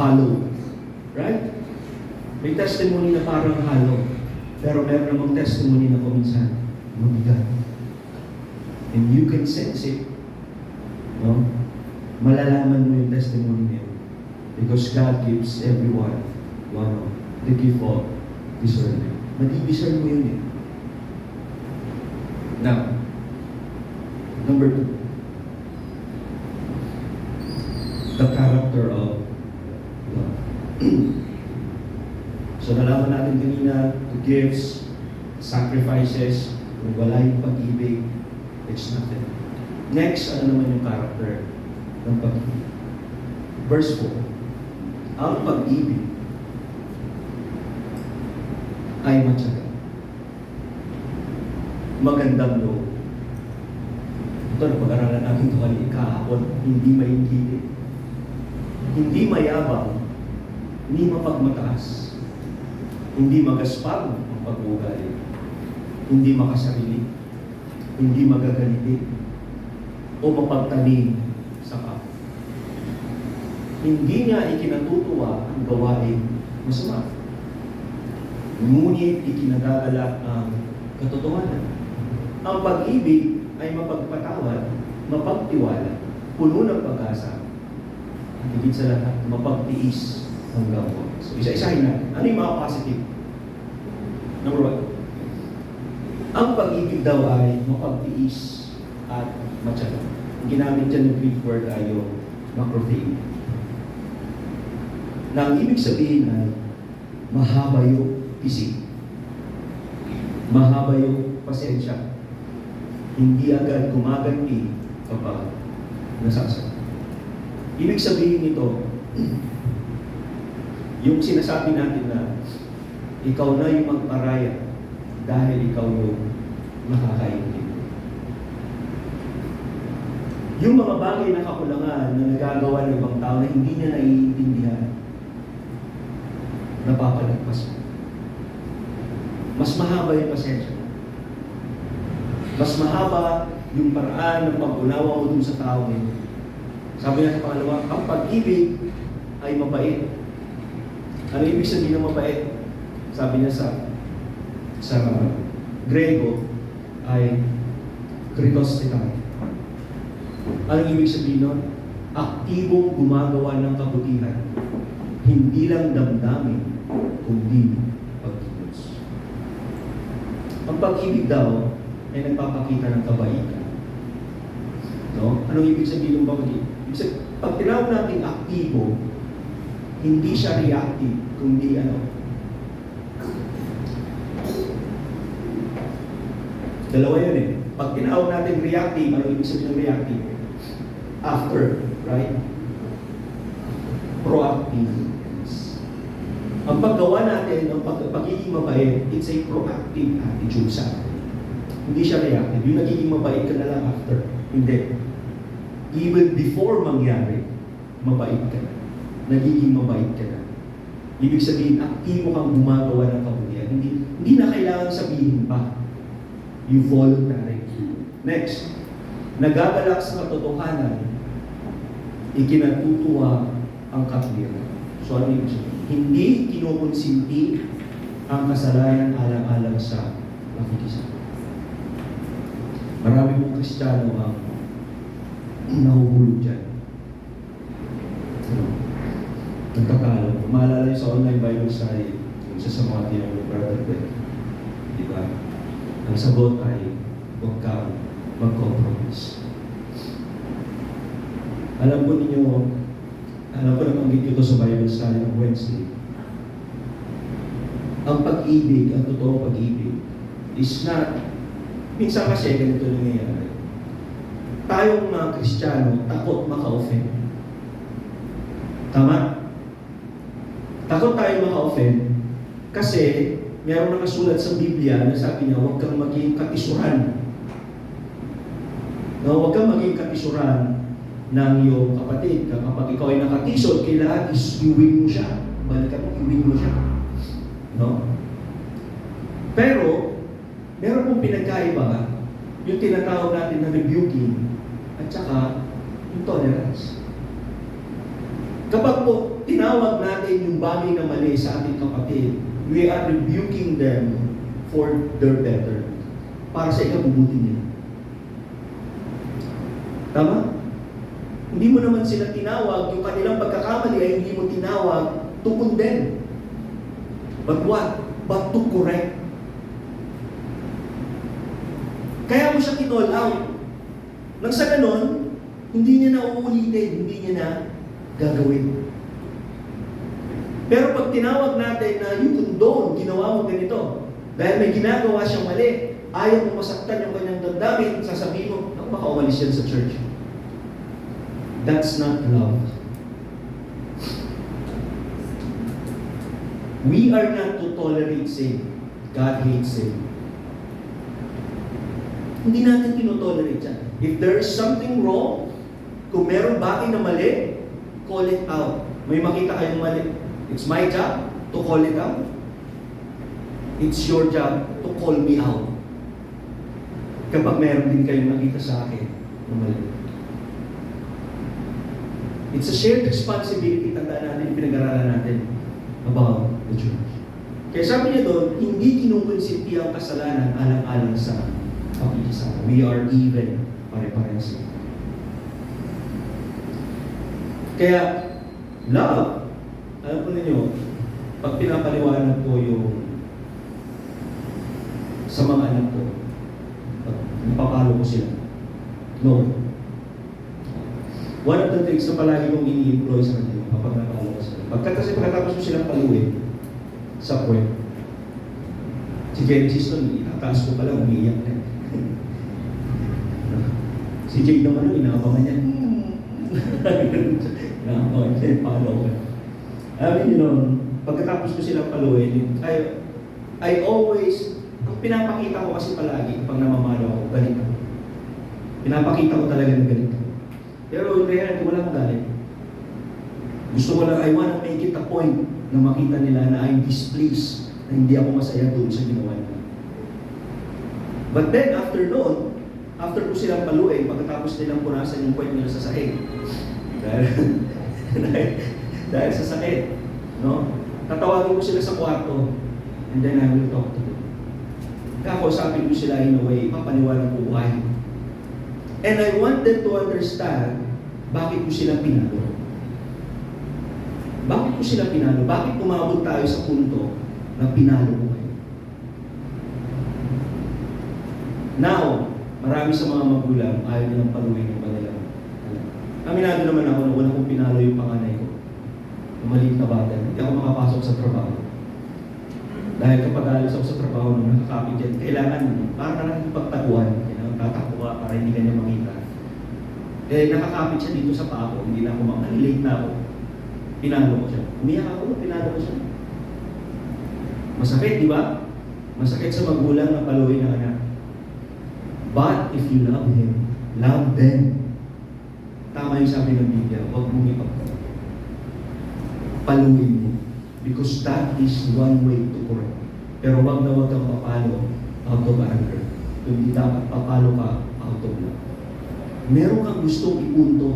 hollow. Right? May testimony na parang hollow. Pero meron namang testimony na kung minsan, mabigat. And you can sense it. Malalaman mo yung testimony niya. Because God gives everyone the gift of discernment. Madibisern mo yun eh. Now, number 2. The character of love. So nalaman natin kanina, the gifts, sacrifices, kung wala yung pag-ibig, it's nothing. Next, ano naman yung character ng pag-ibig? Verse 4. Ang pag-ibig ay matyaga. Magandang loob. Ito, napag-aralan natin ito kahapon, hindi mainggitin. hindi mayabang, hindi mapagmataas, hindi magaspang ang pag-uugali, hindi makasarili, hindi magagalitin, o mapagtanim sa kapwa. Hindi niya ikinatutuwa ang gawain masama. Ngunit ikinagagalak ang katotohanan. Ang pag-ibig ay mapagpatawad, mapagtiwala, puno ng pag-asa, at higit sa lahat, mapagtiis hanggang wakas. So, isa-isahin natin. Ano yung mga positive? Number 1. Ang pag-ibig daw ay mapagtiis at matyaga. Ginamit dyan ng Greek word ay yung makrothea. Na ang ibig sabihin ay mahaba yung pisig. Mahaba yung pasensya. Hindi agad gumaganti kapag nasasaktan. Ibig sabihin nito, yung sinasabi natin na ikaw na yung magparaya dahil ikaw yung nakakaintindi. Yung mga bagay na kakulangan na nagagawa ng ibang tao na hindi niya naiintindihan, napapalagpas mo. Mas mahaba yung pasensya. Mas mahaba yung paraan ng pag-unawa mo dun sa tao nito. Sabi niya sa pangalawa, ang pag-ibig ay mabait. Ano ibig sabihin ng mabait? Sabi niya sa Grego ay kritostetai. Ano ibig sabihin nun? Aktibong gumagawa ng kabutihan. Hindi lang damdamin, kundi pagkilos. Ang pag-ibig daw ay nagpapakita ng kabaitan. No? Anong ibig sabihin ng pag-ibig? Pag tinawag natin aktibo, hindi siya reactive, kundi dalawa yun eh. Pag tinawag natin reactive, anong ibig sabihin ng reactive? After, right? Proactive. Ang paggawa natin, ang pagiging mabait, it's a proactive attitude sa atin. Hindi siya reactive. Yung nagiging mabait ka na lang after. Hindi. Even before mangyari, mabait ka na. Nagiging mabait ka na. Ibig sabihin, aktibo kang gumagawa ng kabutihan. Hindi na kailangan sabihin pa. You voluntary. Next, nagagalak sa katotohanan, ikinatutuwa ang katwiran. So ano ibig sabihin? Hindi kinukonsinti ang kasalanan alang-alang sa nakikisan. Marami pong Kristiyano ang nahuhulog dyan. Nagkakala. Maalala yung sa online Bible study, yung sa Samati ng Brother Ben. Di ba? Ang sagot ay, huwag kang mag-compromise. Alam ko nabanggit ito sa Bible study ng Wednesday. Ang pag-ibig, ang totoong pag-ibig, is not, minsan kasi ganito nangyayari. Tayong mga Kristiyano, takot maka-offend. Tama? Takot tayo maka-offend kasi mayroong nakasulat sa Biblia na sabi niya, huwag kang maging katisuran. No, huwag kang maging katisuran ng iyong kapatid. Kapag ikaw ay nakatisod, kailangan iuwin mo siya. Balikan mo, iuwin mo siya. No? Pero, meron pong pinagkaiba, yung tinatawag natin na rebuking, at saka yung tolerance. Kapag po tinawag natin yung bagay na mali sa ating kapatid, we are rebuking them for their better. Para sa ikabubuti nila. Tama? Hindi mo naman sila tinawag, yung kanilang pagkakamali ay hindi mo tinawag to condemn. But what? But to correct. Kaya mo siya kinall out. Nang sa ganon, hindi niya na uulitin, hindi niya na gagawin. Pero pag tinawag natin na you condone, ginawa mo ganito, dahil may ginagawa siyang mali, ayaw mo masaktan yung kanyang damdamin, sasabihin mo, naku, baka umalis yan sa church. That's not love. We are not to tolerate sin. God hates sin. Hindi natin tinotolerate yan. If there is something wrong, kung meron bagay na mali, call it out. May makita kayong mali. It's my job to call it out. It's your job to call me out. Kapag meron din kayong nakita sa akin na mali. It's a shared responsibility, tandaan natin, pinag-aralan natin about the church. Kaya sabi niya doon, hindi kinukonsinti ang kasalanan alang-alang sa pakikisama. We are even, pare-parehas. Kaya, love, alam po ninyo, pag pinapaliwanag ko yung sa mga anak ko, napapalo ko sila. No. One of the things na palagi kong ini-employ sa kanila kapag napalo ko sila. Pagkatapos ko silang paluin sa puwet, si Genesis nun, itataas ko pala, umiiyak na. Si Jade naman nun, inaabangan niya. Inaabangan niya, palo ko. I mean, pagkatapos ko silang paluin, I always, ang pinapakita ko kasi palagi, pag namamalo ako, galit ako. Pinapakita ko talaga na galit ako. Pero in reality, walang galit. Gusto ko lang, I wanna make it a point na makita nila na I'm displeased, na hindi ako masaya doon sa ginawa nila. But then, after noon, after ko silang paluin, pagkatapos nilang punasan yung puwet nila sa sahig. Dahil sa sakit, no? Tatawagin ko sila sa kwarto, and then I will talk to them. Kakausapin ko sila in a way, papaniwalang ko why. And I want them to understand bakit ko sila pinalo. Bakit ko sila pinalo? Bakit umabot tayo sa punto na pinalo ko kayo? Now, marami sa mga magulang ayaw nilang paluin yung kanilang anak. Aminado naman ako na wala kong pinalo yung panganay ko. Yung maliit na bata, hindi ako makapasok sa trabaho. Dahil kapag alis ako sa trabaho nung nakakapit yan, kailangan para lang ipagtaguan. Tatakbo ka para hindi ka niya makita. Eh, nakakapit siya dito sa paa ko, hindi na ako late na ako. Pinalo ko siya. Umiyak ako, pinalo ko siya. Masakit, di ba? Masakit sa magulang na paluin ng anak. But if you love him, love them. Tama yung sabi ng Biblia, huwag mong ipagtawa. Paluin mo. Because that is one way to correct. Pero wag na wag kang papalo out of anger. Hindi dapat papalo ka out of love. Meron kang gustong ipunto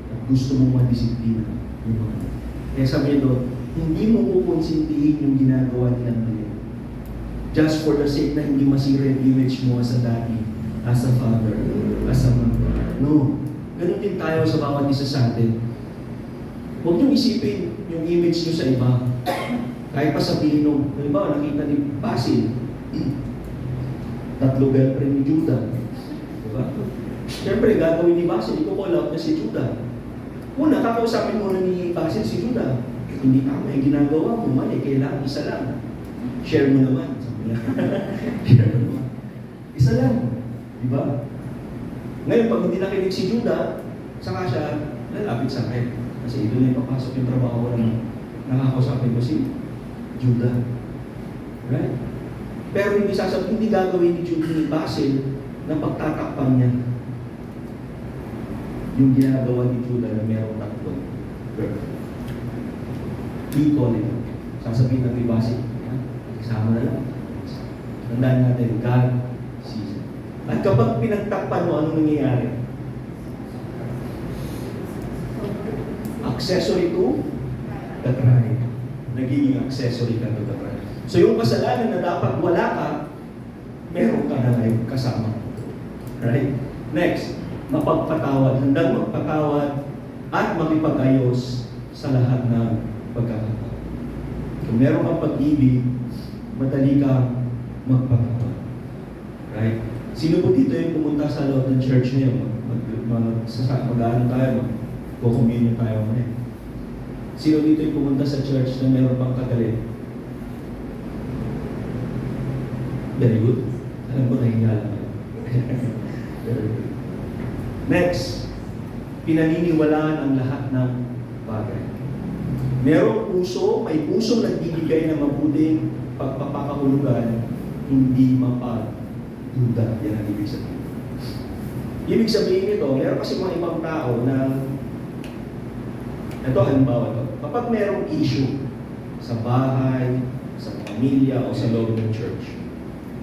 at gusto mong madisiplina yung mga. Kaya sabi niya doon, hindi mo kukonsintihin yung ginagawa nilang mali. Just for the sake na hindi masira yung image mo as a daddy, as a father, as a mother. No. Ganun din tayo sa bawat isa sa atin. Huwag niyong isipin yung image niyo sa iba. Kahit pa sabihin nung, halimbawa, nakita ni Basil, 3 girlfriend ni Judah. Diba? Siyempre, gagawin ni Basil, i-call out niya si Judah. Una, kakausapin muna ni Basil si Judah. Hindi tama yung ginagawa mo, mali, kailangan isa lang. Share mo naman. Share mo naman. Isa lang. Diba? Ngayon, pag hindi nakinig si Judah, saka siya lalapit sa akin. Kasi ito na yung papasok yung trabaho ko na nakakausapin ko si Judah. Right? Pero hindi sasabihin, hindi gagawin ni Judah ni Basil na pagtatakpan niya yung ginagawa ni Judah na merong tatlong girlfriend. Iko nito. Sasabihin natin ni Basil, isama na lang. Tandaan natin, God sees it. At kapag pinagtakpan mo, anong nangyayari? Accessory to the crime. Nagiging accessory ka to the crime. So yung kasalanan na dapat wala ka, meron ka na ngayon kasama. Right? Next, mapagpatawad. Handang magpatawad at makipag-ayos sa lahat ng pagkakataon. Kung meron kang pag-ibig, madali kang magpatawad. Right? Sino po dito yung pumunta sa loob ng church ngayon? Mag-ano tayo? Mag-communion tayo ngayon. Sino dito yung pumunta sa church na meron pang kagalit? Very good. Alam ko nahinga lang kayo. Very good. Next, pinaniniwalaan ang lahat ng bagay. Merong puso, may pusong nagbibigay ng mabuting pagpapakahulugan, hindi mapagduda. Yan ang ibig sabihin. Ibig sabihin nito, meron kasi mga ibang tao na, ito halimbawa ito, kapag merong issue sa bahay, sa pamilya, o sa loob ng church,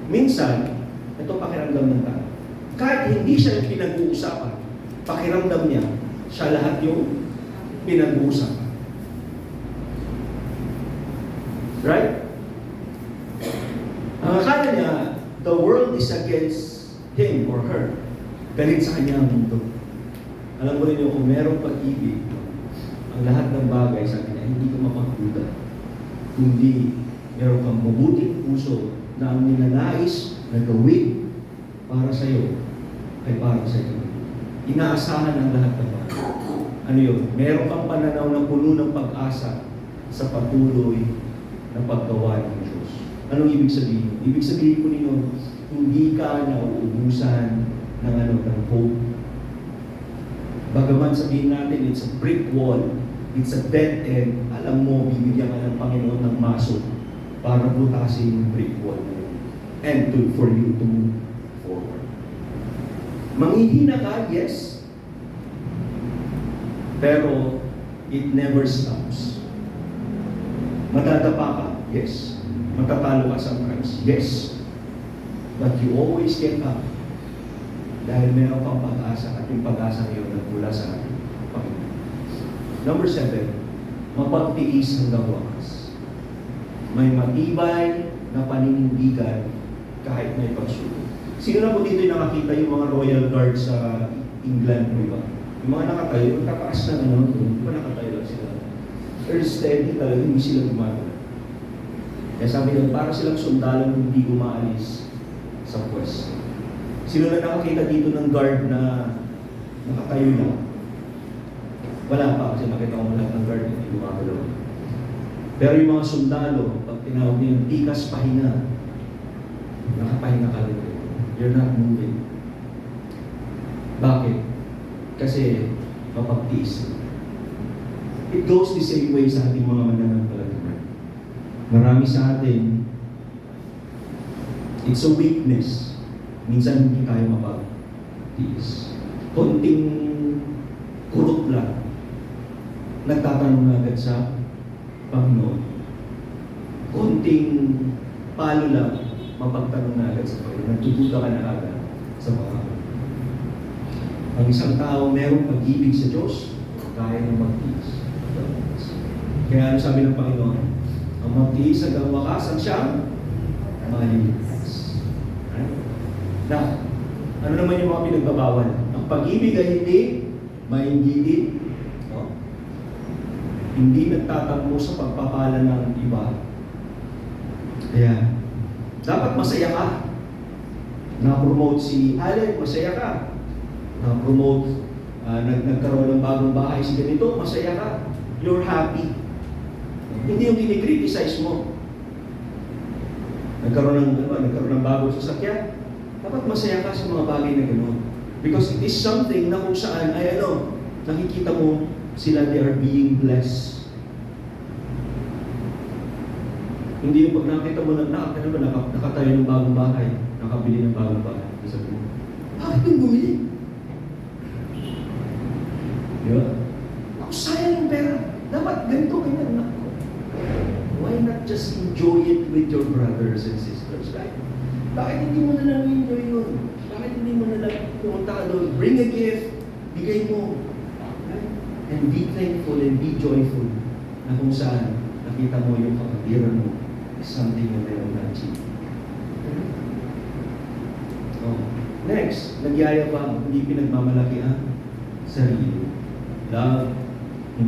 minsan, ito pakiramdam ng tao. Kahit hindi siya yung pinag-uusapan, pakiramdam niya, siya lahat yung pinag-uusapan. Right? Ang akala niya, the world is against him or her. Galit sa kanya ang mundo. Alam mo rin yung kung merong pag-ibig, ang lahat ng bagay sa kanya, hindi ko mapagduda. Kundi meron kang mabuting puso na ang ninanais na gawin para sa iyo ay para sa iyo. Inaasahan ang lahat ng bagay. Ano yun? Meron kang pananaw na puno ng pag-asa sa patuloy na paggawa ng Diyos. Anong ibig sabihin? Ibig sabihin ko ninyo, hindi ka nauubusan ng hope. Bagaman sabihin natin, it's a brick wall, it's a dead end, alam mo, bibigyan ka ng Panginoon ng maso para butasin yung brick wall na yun. And for you to move forward. Manghihina ka, yes. Pero, it never stops. Madadapa ka, yes. Matatalo ka sometimes, yes. But you always get up. Dahil meron kang pag-asa at yung pag-asa ngayon nagmula sa ating Panginoon. Number 7, mapagtiis hanggang wakas. May matibay na paninindigan kahit may pagsubok. Sino na po dito yung nakakita yung mga Royal Guard sa England, di ba? Yung mga nakatayo, yung tataas na di ba nakatayo lang sila? They're steady talaga, hindi sila gumagana. Kaya sabi nila, para silang sundalo hindi umaalis sa pwesto. Sino na nakakita dito ng guard na nakatayo lang? Wala pa kasi nakita ko lahat ng guard hindi gumagalaw. Pero yung mga sundalo, pag tinawag niyo yung tikas pahinga, nakapahinga ka rin. You're not moving. Bakit? Kasi mapagtiis. It goes the same way sa ating mga mananampalataya. Marami sa atin, it's a weakness. Minsan hindi tayo mapagtiis. Konting kurot lang, nagtatanong na agad sa Panginoon. Konting palo lang, mapagtanong na agad sa Panginoon. Nagtututa ka na agad sa Panginoon. Ang isang tao merong pag-ibig sa Diyos, kaya ng magtiis. Kaya ano sabi ng Panginoon? Ang magtiis hanggang wakas ang siyang maliligtas. Now, ano naman yung mga pinagbabawal? Ang pag-ibig ay hindi mainggitin, no? Hindi nagtatampo sa pagpapala ng iba. Kaya, dapat masaya ka. Na-promote si Alec, masaya ka. Na-promote, nagkaroon ng bagong bahay si ganito, masaya ka. You're happy. Hindi yung kinikriticize mo. Nagkaroon ng bagong sasakyan, dapat masaya ka sa mga bagay na gano'n. Because it is something na kung saan, nakikita mo sila, they are being blessed. Hindi yung pag nakita mo nakatayo ng bagong bahay, nakabili ng bagong bahay. Sabi mo, bakit yung bumili? Di ba? Ako, sayang yung pera. Dapat ganito, ganyan. Why not just enjoy it with your brothers and sisters, right? Bakit hindi mo na lang enjoy yun? Bakit hindi mo na lang pumunta ka doon? Bring a gift, bigay mo. Right? And be thankful and be joyful na kung saan nakita mo yung kapatiran mo is something na meron na achieve. Oh. Next, nagyayabang, hindi pinagmamalaki ang sarili. Love,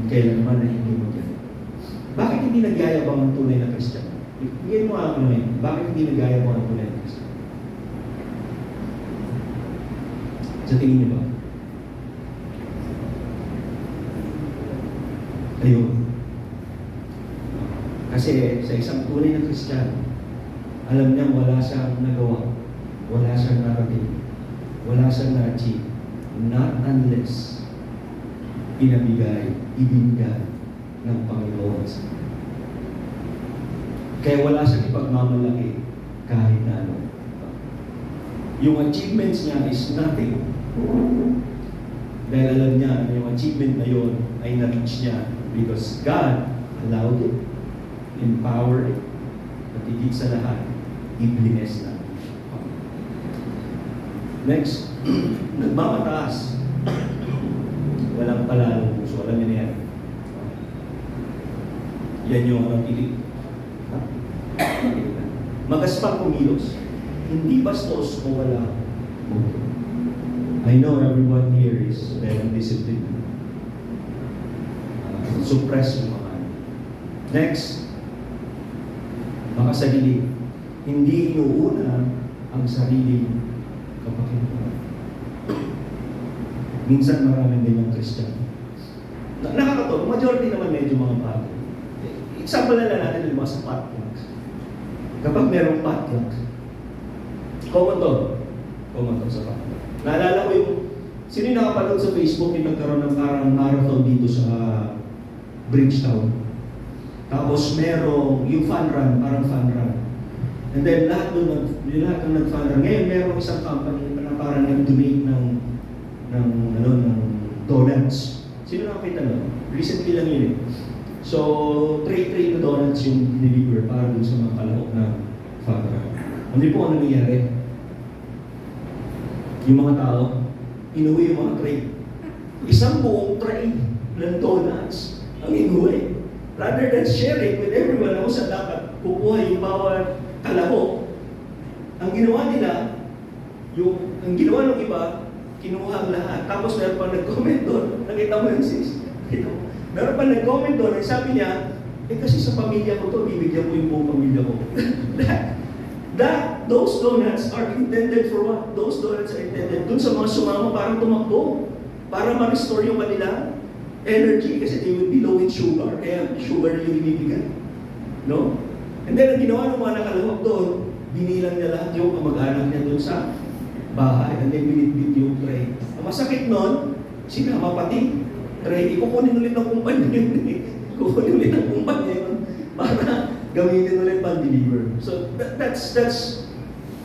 kailanman na hindi mo dyan. Bakit hindi nagyayabang ang tunay na Kristiyano? Bigyan mo ako naman, bakit hindi nagyayabang ang tunay na Kristiyano? Sa tingin niyo ba? Ayun. Kasi sa isang tunay na Kristiyano, alam niya wala siyang nagawa, wala siyang narating, wala siyang na-achieve, not unless ibinigay ng Panginoon sa kanya. Kaya wala siyang ipagmamalaki kahit na ano. Yung achievements niya is nothing. Dahil alam niya na yung achievement na yun ay na-reach niya Because God allowed it, empowered it, at higit sa lahat, i-bless natin. Next, nagmamataas. Walang palalong puso. Alam niyo na yan. Yan yung pilit. Magaspang kumilos. Hindi bastos o wala. I know everyone here is very disciplined. Suppress yung mga. Next, makasarili. Hindi inuuna ang sarili kapakinabangan. Minsan maraming din yung Christian. Nakakatawa, majority naman medyo mga bago. Example na lang natin yung mga sa potluck. Kapag merong potluck, common to sa potluck. Naalala ko yung, sino yung nakapanood sa Facebook yung nagkaroon ng parang marathon dito sa Bridgetown. Tapos merong yung fun run, parang fun run. And then lahat ng nag-fun run. Ngayon merong isang company na parang nag-donate ng donuts. Sino nakakita nun? Recently lang yun eh. So, tray na donuts yung deliver para dun sa mga kalahok na fun run. Ano po ano nangyari? Yung mga tao, inuwi yung mga tray. Isang buong tray ng donuts ang inuwi. Rather than sharing with everyone na sa dapat kukuha yung bawat kalahok, ang ginawa nila, ang ginawa ng iba, kinuha ang lahat. Tapos meron pa nag-comment doon, nakita mo yun sis. Meron pa nag-comment doon, sabi niya, kasi sa pamilya ko to, bibigyan ko yung buong pamilya ko. Those donuts are intended for what? Those donuts are intended dun sa mga sumama parang tumakbo para ma-restore yung kanila energy kasi they would be low in sugar kaya sugar yung ibibigay. No? And then ang ginawa ng mga nakalawag doon, binilang niya lahat yung kamag-anak niya doon sa bahay and then binitbit yung tray. Ang masakit nun, sinama pati tray. Ikukunin ulit ng kumpanya yun. Ikukunin ulit ng kumpanya yun para gamitin ulit pang-deliver. So that's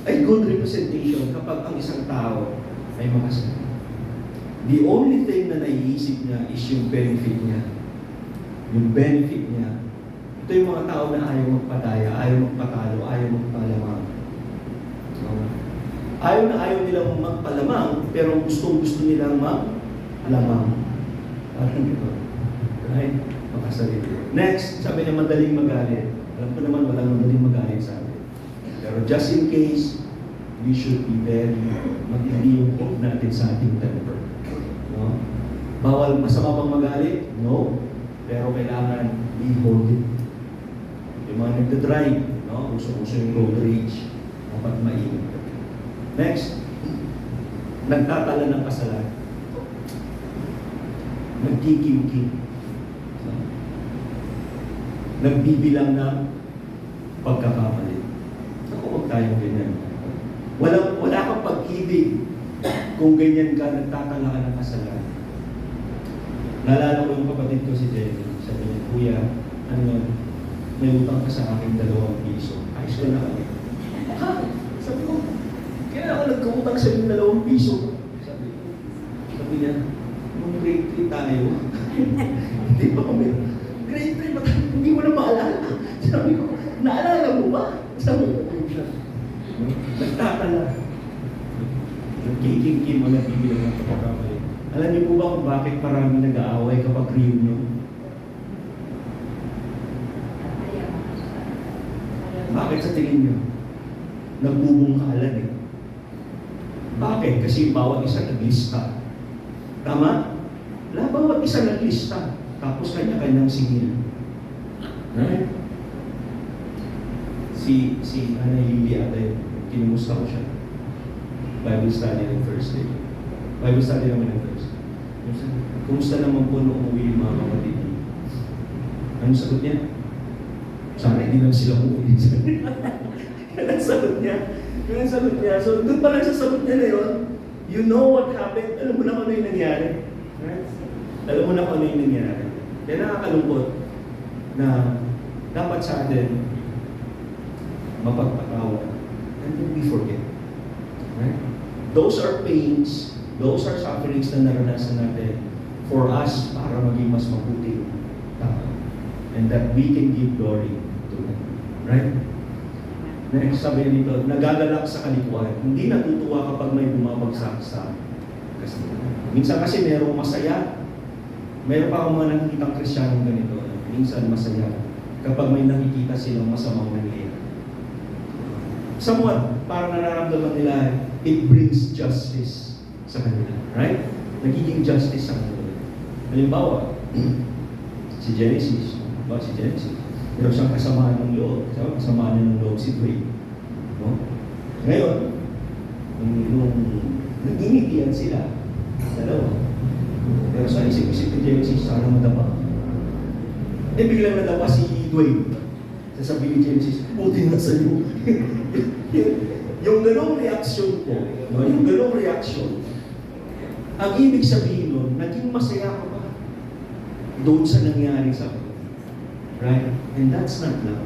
a good representation kapag ang isang tao ay makasama. The only thing na naiisip niya is yung benefit niya. Yung benefit niya. Ito yung mga tao na ayaw magpadaya, ayaw magpatalo, ayaw magpalamang. Ayaw na ayaw nilang magpalamang, pero gusto nilang magpalamang. Parang ito. Right? Makasalita. Next, sabi niya madaling magalit. Alam ko naman walang madaling magalit sa atin. Pero just in case, we should be very matindi yung hope natin sa ating temper. No? Bawal masama bang magalit? No. Pero kailangan i-hold it. Yung mga nagda-drive, no? Uso-uso yung road rage. Dapat mainit. Next, nagtatala ng kasalanan. Nagkikim-kim. Nagbibilang ng pagkakamali. Ako, huwag tayong ganyan. Wala kang pag-ibig kung ganyan ka, nagtatala ka ng kasalanan. Naalala ko yung kapatid ko si Jenny. Sabi niya, Kuya, ano yun? May utang ka sa akin 2 piso. Ayos ko na kami. Ha? Sabi ko, kaya ako nagkautang sa yung 2 piso. Sabi niya, nung grade 3 tayo, hindi pa kami. Grade 3, hindi mo na maalala. Sabi ko, naalala mo ba? Sabi ko, nagtatala. Nagkikim-kim ang nabibilang ng pagkakamali. Alam niyo po ba kung bakit marami nag-aaway kapag reunion? Bakit sa tingin niyo? Nagbubungkalan eh. Bakit? Kasi bawat isa naglista. Tama? Bawat isa naglista. Tapos kanya-kanyang singil. Right? Si Ana Lily ate, kinumusta ko siya. Bible study ng first day. Bible study naman ng first day. Kumusta naman po nung umuwi yung mga kapatid niya? Anong sagot niya? Sana hindi naman sila umuwi. Yan ang sagot niya. Yan ang sagot niya. So doon pa lang sa sagot niya na yun, you know what happened. Alam mo na kung ano yung nangyari. Right? Alam mo na kung ano yung nangyari. Kaya nakakalungkot na dapat sa atin mapagpatawa. And then we forget. Right? Those are pains, those are sufferings na naranasan natin for us para maging mas mabuting tao. And that we can give glory to God. Right? Next, sabi nito, nagagalak sa kalikuan. Hindi natutuwa kapag may bumabagsak sa kasalanan. Minsan kasi merong masaya. Meron pa akong mga nakikitang Kristiyanong ganito. Minsan masaya kapag may nakikita silang masamang nangyayari. Somewhat, parang nararamdaman nila, it brings justice sa kanila. Right? Nagiging justice sa kanila. Halimbawa, si Genesis. Meron siyang kasamaan ng loob. Kasamaan niya ng loob si Dwayne. No? Ngayon, nung nag-initian sila, dalawa. Pero sa isip-isip ni Genesis, sana madapa. Biglang nadapa si Dwayne. Sasabi ni Genesis, buti na sa'yo. Yung ganong reaksyon ko, no? Yung ganong reaksyon, ang ibig sabihin nun, naging masaya ka ba doon sa nangyari sa akin? Right? And that's not love.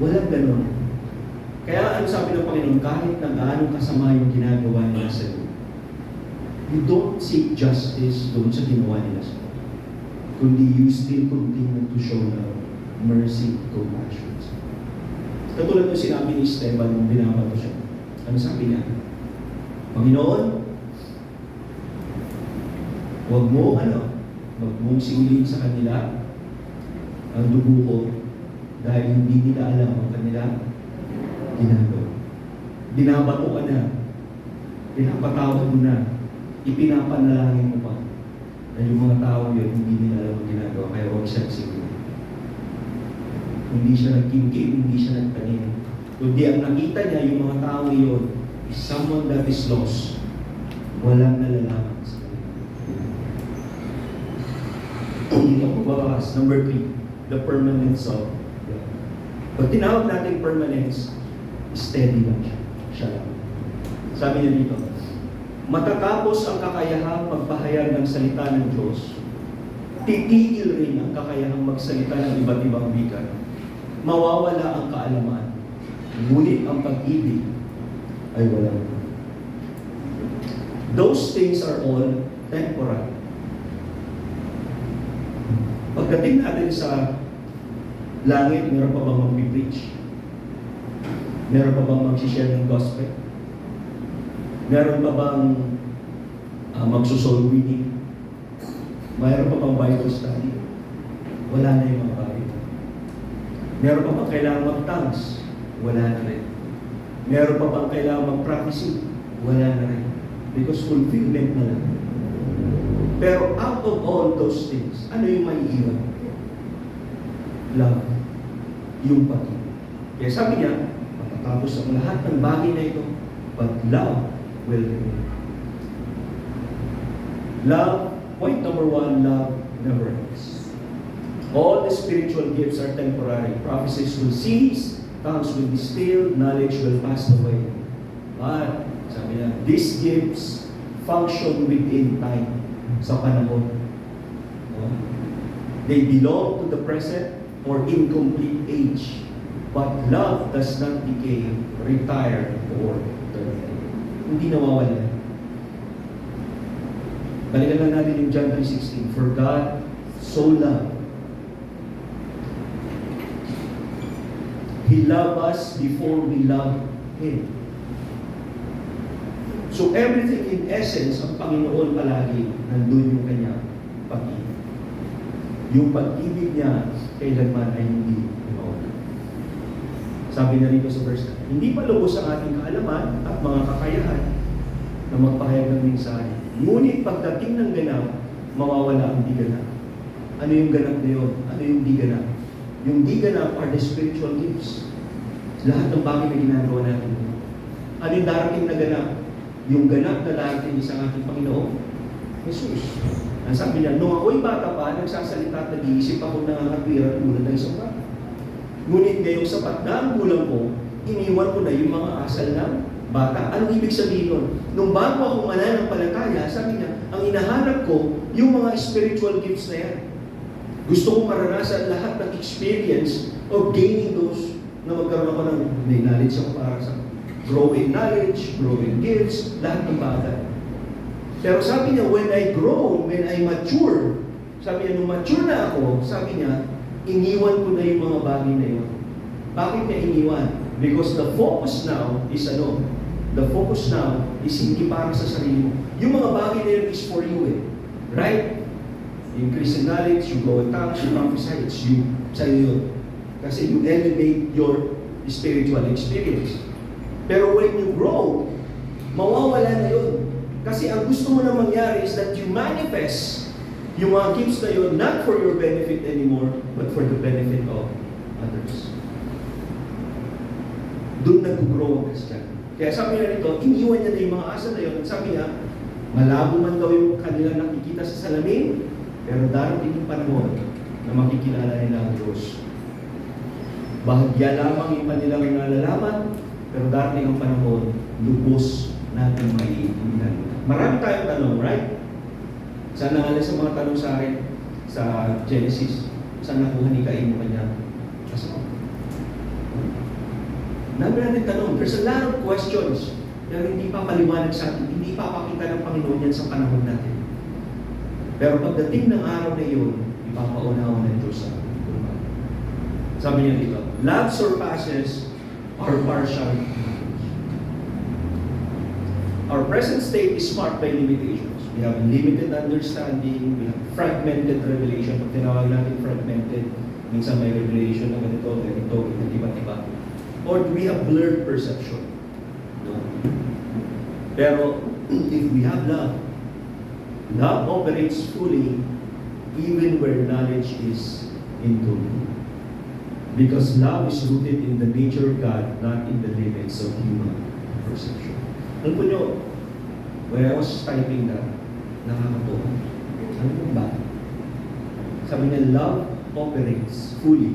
Walang ganon. Kaya ano sabi ng Panginoon, kahit na gaano kasama yung ginagawa nila sa iyo, you don't seek justice doon sa ginawa nila sa iyo. Kundi you still continue to show love, mercy, compassion. Katulad ng sinabi ni Esteban nung binabato siya. Ano sabi niya? Panginoon, huwag mong singilin sa kanila ang dugo ko dahil hindi nila alam ang kanila ginagawa. Binabato ka na, pinapatawad mo na, ipinapanalangin mo pa na yung mga tao yun, hindi nila alam ang ginagawa, kaya huwag siya singilin. Hindi siya nagkingkit, hindi siya nagtanim. Kundi ang nakita niya, yung mga tao yun, is someone that is lost. Walang nalalaman sa kanila. Hindi ako babakas. Number 3. The permanence of God. Pag tinawag natin permanence, steady lang siya. Siya lang. Sabi niya dito, matatapos ang kakayahang magpahayag ng salita ng Diyos, titigil rin ang kakayahang magsalita ng iba't ibang wika. Mawawala ang kaalaman, ngunit ang pag-ibig ay walang. Those things are all temporary. Pagdating natin sa langit, meron pa bang mag-preach? Meron pa bang mag-share ng gospel? Meron pa bang magsusoul winning? Meron pa bang Bible study? Wala na yung mga bagay. Meron pa bang kailangan mag-tongues? Wala na rin. Meron pa bang kailangan mag-prophecy? Wala na rin. Because fulfillment na lang. Pero out of all those things, ano yung maiiwan? Love. Yung pag-ibig. Kaya sabi niya, matatapos ang lahat ng bagay na ito, but love will remain. Love, point number 1, love never ends. All the spiritual gifts are temporary. Prophecies will cease, tongues will be stilled, knowledge will pass away. But, sabi niya, these gifts function within time, sa panahon. They belong to the present or incomplete age. But love does not decay, retire, or terminate. Hindi nawawala. Balikan lang natin yung John 3:16. For God so loved. He loved us before we loved Him. So everything in essence, ang Panginoon palagi, nandun yung kanyang pag-ibig. Yung pag-ibig niya, kailanman ay hindi mawala. Sabi na rito sa verse, hindi pa lubos ang ating kaalaman at mga kakayahan na magpahayag ng mensahe. Ngunit pagdating ng ganap, mawawala ang di ganap. Ano yung ganap na yun? Ano yung di ganap? Yung di ganap are the spiritual gifts. Lahat ng bagay na ginagawa natin. Ano yung darating na ganap? Yung ganap na darating sa ating Panginoon, Jesus. Ang sabi niya, nung ako'y bata pa, nagsasalita at nag-iisip ako ng nakatwira tulad ng isang bata. Ngunit ngayong sapat na ang gulang ko, iniwan ko na yung mga asal ng bata. Anong ibig sabihin nun? Nung bago ako mananampalataya, sabi niya, ang hinahanap ko, yung mga spiritual gifts na yan. Gusto kong maranasan lahat ng experience of gaining those na magkaroon ako ng may knowledge ako para sa grow in knowledge, grow in gifts, lahat ng bagay. Pero sabi niya, when I grow, when I mature, Sabi niya, nung mature na ako, sabi niya, iniwan ko na yung mga bagay na yun. Bakit niya iniwan? Because the focus now is ano? The focus now is hindi para sa sarili mo. Yung mga bagay na yun is for you eh. Right? Increase in knowledge, you go in tongues, you prophesy, it's you. Sa'yo yun. Kasi you elevate your spiritual experience. Pero when you grow, mawawala na yun. Kasi ang gusto mo na mangyari is that you manifest yung mga gifts na yun, not for your benefit anymore, but for the benefit of others. Doon nag-grow ang Christian. Kaya sabi niya rito, iniwan niya na yung mga asa na yun. At sabi niya, malabo man daw yung kanilang nakikita sa salamin, pero darating yung panahon na makikilala nila ang Diyos. Bahagya lamang yung kanilang nalalaman, pero darating ang panahon, lubos natin maiintindihan. Marami tayong tanong, right? Saan nangalan sa mga tanong sa akin sa Genesis? Saan nakuha ni Cain mo kanya? Dami natin tanong. There's a lot of questions pero hindi pa paliwanag sa atin. Hindi pa pakita ng Panginoon yan sa panahon natin. Pero pagdating ng araw na yun, ipapaunawa ng Diyos sa atin. Sabi niya dito, love surpasses our partial knowledge. Our present state is marked by limitations. We have limited understanding, we have fragmented revelation. Pag tinawag natin fragmented, minsan may revelation na ganito, iba-iba. Or we have blurred perception. No? Pero if we have love, love operates fully even where knowledge is incomplete. Because love is rooted in the nature of God, not in the limits of human perception. Alam po nyo, when I was typing that, nakakatuwa. Ano po ba? Sabi niya, love operates fully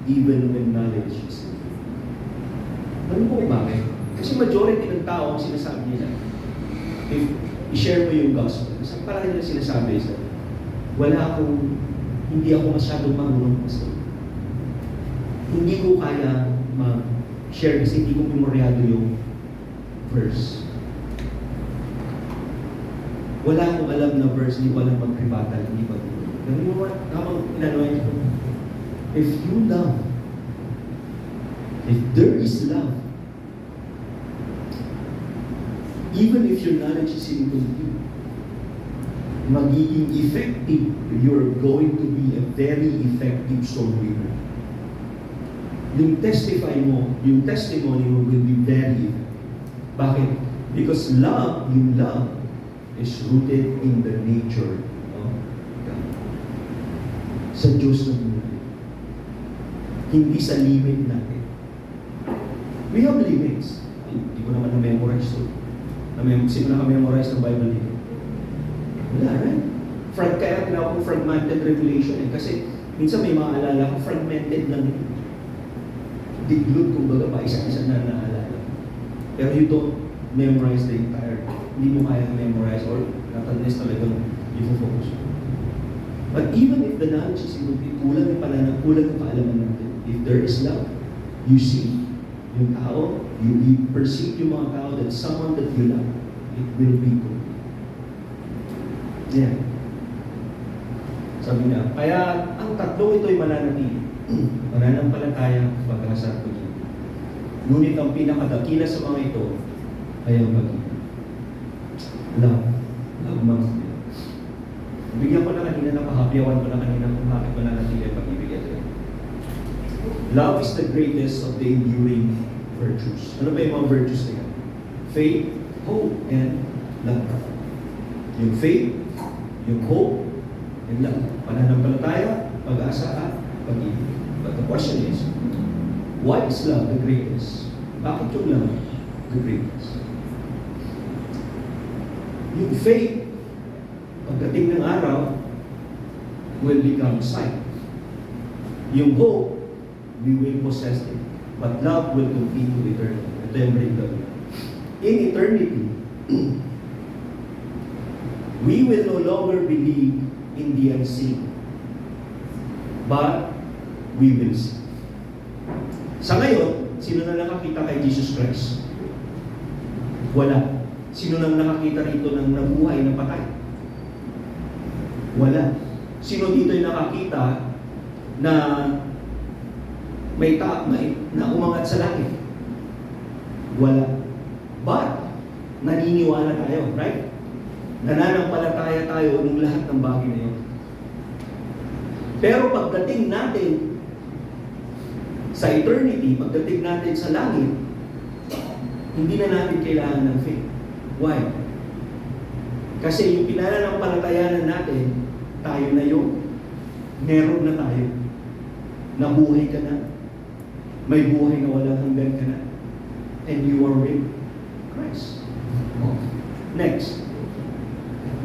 even when knowledge is incomplete. Ano po bakit? Kasi majority ng tao ang sinasabi nila, if i-share mo yung gospel, kasi parang nila sinasabi is that, hindi ako masyadong marunong kasi. Hindi ko kaya mag-share kasi hindi ko memoryado yung verse. Wala akong alam na verse, hindi ko alam mag-rebatal, hindi ko alam. Pero you know what? Habang inanoy ko, if you love, if there is love, even if your knowledge is incomplete, magiging effective, you're going to be a very effective soul winner. Yung testimony mo will be very effective. Bakit? Because yung love is rooted in the nature of God. Sa Diyos na buhay. Hindi sa limit natin. We have limits. Hindi ko naman na-memorize to. Sino naka-memorize ng Bible dito? Wala, right? Kaya tinawag ko fragmented revelation. Kasi minsan may maalala ko, fragmented lang. Diglot, kumbaga pa, isa-isa na naalala. Pero you don't memorize the entire. Hindi mo kaya memorize or natandis talagang i-focus. But even if the knowledge is incomplete, kulang yung kaalaman natin. If there is love, you see yung tao, you perceive yung mga tao that someone that you love, it will be complete. Yeah. Sabi niya, kaya ang tatlong ito'y mananatili. Mananampalataya, pag-asa at pag-ibig. Ngunit ang pinakadakila sa mga ito ay ang pag-ibig. Love. Love must be. Bigyan ko na kanina, napahapyawan ko na kanina kung bakit mananatili ang pag-ibig ito. Love is the greatest of the enduring virtues. Ano ba yung mga virtues na yan? Faith, hope, and love. Yung faith, yung hope, and love. Pananampalataya, pag-asa at pag-ibig. But the question is, why is love the greatest? Bakit yung love the greatest? Yung faith, pagdating ng araw, will become sight. Yung hope, we will possess it. But love will continue eternally. Ito yung breakdown. In eternity, we will no longer believe in the unseen, but we will see. Sa ngayon, sino na nakakita kay Jesus Christ? Wala. Sino nang nakakita rito ng nabuhay na patay? Wala. Sino dito ay nakakita na na umangat sa langit? Wala. But, naniniwala tayo, right? Nananampalataya tayo ng lahat ng bagay na yun. Pero pagdating natin sa eternity, pagdating natin sa langit, hindi na natin kailangan ng faith. Why? Kasi yung pinananampalatayanan natin, tayo na yun. Meron na tayo. Nabuhay ka na. May buhay na walang hanggan ka na. And you are with Christ. Next.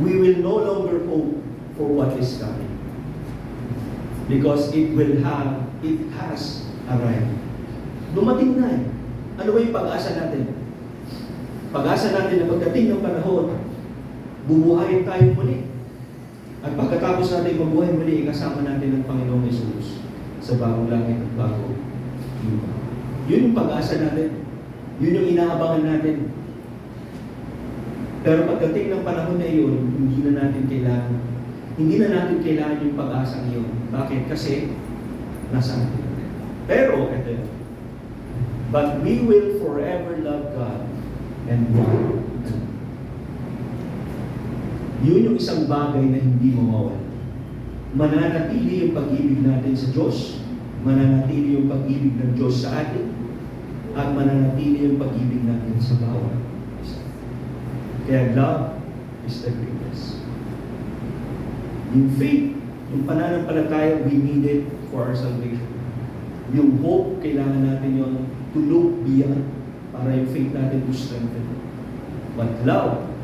We will no longer hope for what is coming. Because it has arrived. Dumating na eh. Ano ba yung pag-asa natin? Pag-asa natin na pagdating ng panahon, bubuhayin tayo muli. At pagkatapos natin mabuhay muli, kasama natin ang Panginoong Jesus sa bagong langit at bagong lupa. Yun yung pag-asa natin. Yun yung inaabangan natin. Pero pagdating ng panahon na yun, hindi na natin kailangan yung pag-asa yun. Bakit? Kasi nasa atin. Pero, ito yun. But we will forever love God and one. Yun yung isang bagay na hindi mawawala. Mananatili yung pag-ibig natin sa Diyos, mananatili yung pag-ibig ng Diyos sa atin, at mananatili yung pag-ibig natin sa bawat isa. Kaya love is the greatest. Yung faith, yung pananampalataya, we need it for our salvation. Yung hope, kailangan natin yun to look beyond para yung faith natin to strengthen. But love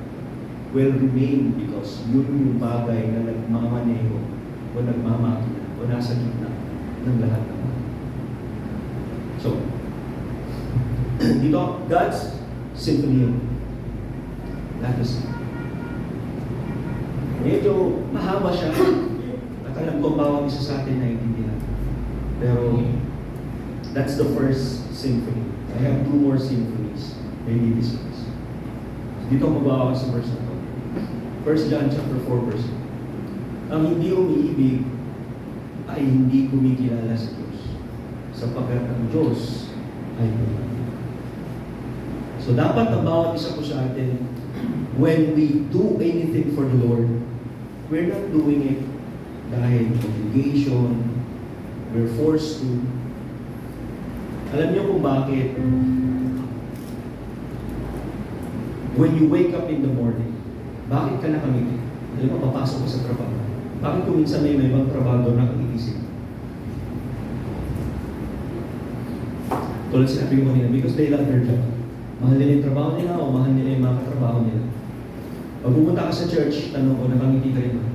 will remain because yun yung bagay na nagmamaneho o nagmamakina o nasa gitna ng lahat ng mga. So, dito, God's symphony. That is medyo mahaba siya at alam ko bawat isa sa atin na intindihan. Pero that's the first symphony. I have two more symphonies. Maybe this is. Dito mabawa sa verse na to. 1 John chapter 4 verse 2. Ang hindi umiibig ay hindi kumikilala sa Diyos, sapagkat ang Diyos ay buhay. So dapat ang bawat isa po sa atin, when we do anything for the Lord, we're not doing it dahil obligation, we're forced to. Alam niyo kung bakit? When you wake up in the morning, bakit ka nakamiti? Alam mo, papasok ka sa trabaho. Bakit kung minsan may ibang trabaho na kag-iisip? Tulad sinabi ko kanina, because they love their job. Mahal nila yung trabaho nila o mahal nila yung mga katrabaho nila. Pag pumunta ka sa church, tanong ko, nakangiti ka rin ba?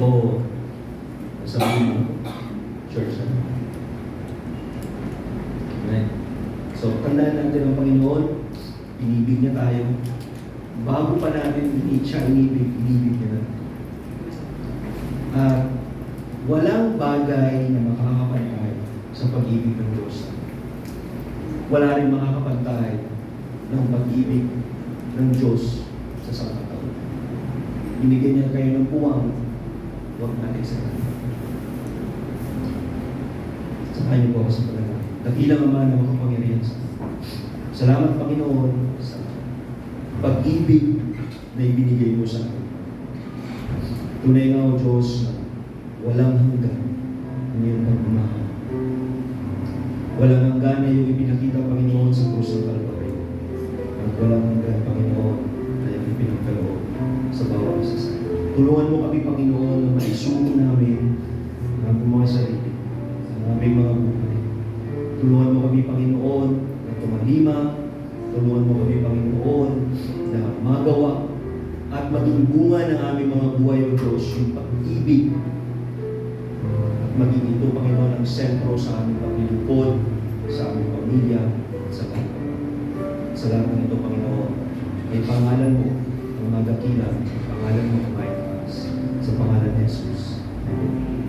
O, sabihin mo, church na. Amen. So, tandaan natin ang Panginoon, inibig niya tayo. Bago pa natin siya inibig niya natin. At walang bagay na makakapantay sa pag-ibig ng Diyos. Wala rin makakapantay ng pag-ibig ng Diyos sa sangkatao. Binigyan niya kayo ng puwang, huwag natin sa kanya. Saka niyo po ako sa pagkakas. Dakilang Ama na makapangyarihan sa akin. Salamat Panginoon sa pag-ibig na ibinigay mo sa akin. Tunay nga o Diyos na walang hanggan ang iyong pagmamahal. Walang hanggan na iyong ipinakita Panginoon sa krus ng Kalbaryo. At walang hanggan Panginoon na iyong ipinagkaloob sa bawat isa sa akin. Tulungan mo kami Panginoon na maisumo namin ang mga sarili, ang aming mga buhay. Tulungan mo kami Panginoon na tumalima. Tulungan mo kami Panginoon na magawa at maging bunga ng aming mga buhay o Diyos yung pag-ibig. At maging ito Panginoon ang sentro sa aming paglilingkod, sa aming pamilya, at sa pagkakas. Salamat nito Panginoon. May pangalan mo ang magakilang, pangalan mo ang may taas. Sa pangalan ni Jesus. Amen.